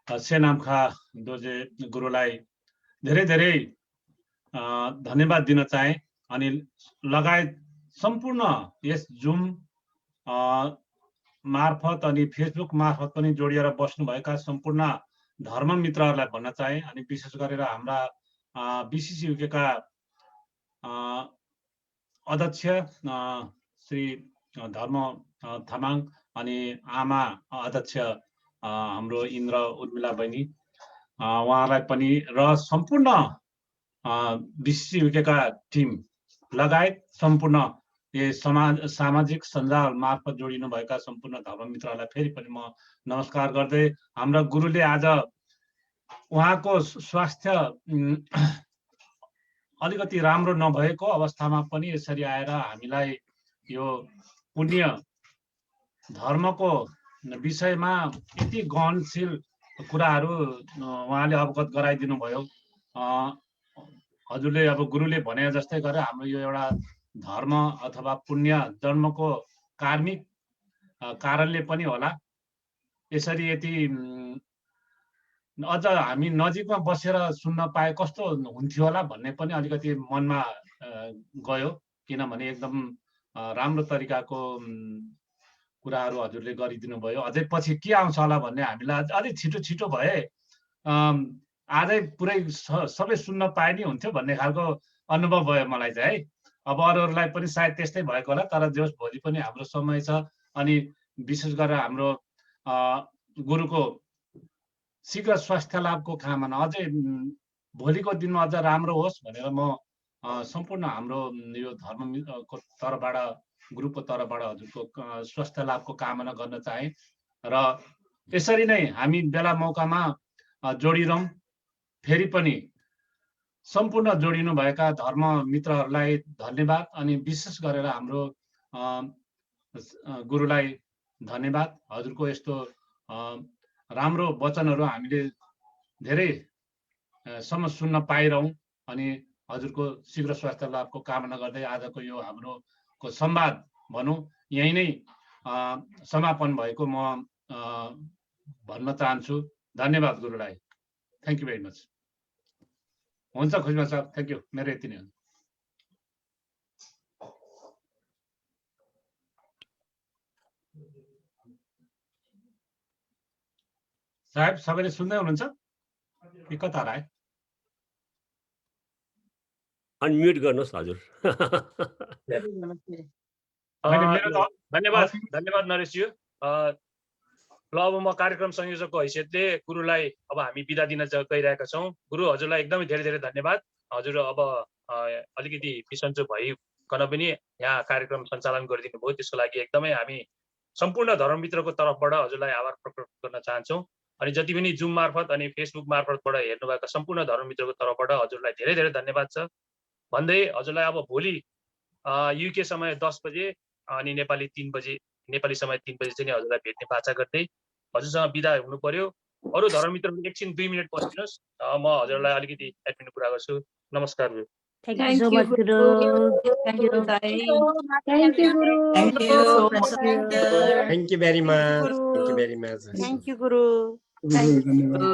सेनामखा दोजे गुरुलाई धेरै धेरै धन्यवाद दिन चाहे। अनि लगायत सम्पूर्ण यस जुम मार्फत अनि फेसबुक मार्फत पनि जोडिएर बस्नुभएका सम्पूर्ण धर्म मित्रहरूलाई भन्न चाहे। अनि विशेष गरेर हाम्रा BCCUK का अध्यक्ष श्री धर्म तामाङ अनि आमा अध्यक्ष हाम्रो इन्द्र उर्मिला बहिनी उहाँलाई पनि र सम्पूर्ण BCCUK का टिम लगायत सम्पूर्ण सामाजिक सञ्जाल मार्फत जोडिनु भएका सम्पूर्ण धर्म मित्रहरूलाई फेरि पनि म नमस्कार गर्दै हाम्रा गुरुले आज उहाँको स्वास्थ्य अलिकति राम्रो नभएको अवस्थामा पनि यसरी आएर हामीलाई यो पुण्य धर्मको विषयमा यति गहनशील कुराहरू उहाँले अवगत गराइदिनु भयो। हजुरले अब गुरुले भने जस्तै गरेर हाम्रो यो एउटा धर्म अथवा पुण्य जन्मको कार्मिक कारणले पनि होला यसरी यति अझ हामी नजिकमा बसेर सुन्न पाए कस्तो हुन्थ्यो होला भन्ने पनि अलिकति मनमा गयो। किनभने एकदम राम्रो तरिकाको कुराहरू हजुरले गरिदिनु भयो। अझै पछि के आउँछ होला भन्ने हामीलाई अलिक छिटो छिटो भए आजै पुरै सबै सुन्न पाए नि हुन्थ्यो भन्ने खालको अनुभव भयो मलाई चाहिँ है। अब अरूहरूलाई पनि सायद त्यस्तै भएको होला, तर जोस् भोलि पनि हाम्रो समय छ। अनि विशेष गरेर हाम्रो गुरुको शीघ्र स्वास्थ्य लाभको कामना अझै भोलिको दिनमा अझ राम्रो होस् भनेर म सम्पूर्ण हाम्रो यो धर्मको तर्फबाट ग्रुपको तर्फबाट हजुरको स्वास्थ्य लाभको कामना गर्न चाहे। र यसरी नै हामी बेला मौकामा जोडिरहौँ। फेरि पनि सम्पूर्ण जोडिनु भएका धर्म मित्रहरूलाई धन्यवाद। अनि विशेष गरेर हाम्रो गुरुलाई धन्यवाद। हजुरको यस्तो राम्रो वचनहरू हामीले धेरै सम्म सुन्न पाइरहौँ। अनि हजुरको शीघ्र स्वास्थ्य लाभको कामना गर्दै आजको यो हाम्रोको संवाद भनौँ यही नै समापन भएको म भन्न चाहन्छु। धन्यवाद गुरुलाई। Thank you very much. हुन्छ खुजमा सर, थ्याङ्क यू। मेरो यति नै हो। साहेब सबैले सुन्दै हुनुहुन्छ कि कता हराए? अनम्युट गर्नुहोस् हजुर। धन्यवाद धन्यवाद नरेशज्यू। ल अब म कार्यक्रम संयोजकको हैसियतले गुरुलाई अब हामी बिदा दिन गइरहेका छौँ। गुरु हजुरलाई एकदमै धेरै धेरै धन्यवाद। हजुर अब अलिकति बिसन्चो भइकन पनि यहाँ कार्यक्रम सञ्चालन गरिदिनु भयो, त्यसको लागि एकदमै हामी सम्पूर्ण धर्ममित्रको तर्फबाट हजुरलाई आभार प्रकट गर्न चाहन्छौँ। अनि जति पनि जुम मार्फत अनि फेसबुक मार्फतबाट हेर्नुभएका सम्पूर्ण धर्ममित्रको तर्फबाट हजुरलाई धेरै धेरै धन्यवाद छ भन्दै हजुरलाई अब भोलि UK समय 10 बजे अनि नेपाली 3 बजे नेपाली समय 3 बजे चाहिँ हजुरलाई भेट्ने बाचा गर्दै हजुरसँग बिदा हुनु पर्यो। अरू धर्ममित्रहरू एकछिन 2 मिनट बसिदिनुहोस्, म हजुरलाई अलिकति एडमिन कुरा गर्छु। नमस्कार गुरु। Thank you so much, Guru. Thank you, Thank you, Guru. Thank you so much. Thank you very much. Thank you very much. Thank you, Guru. Thank you.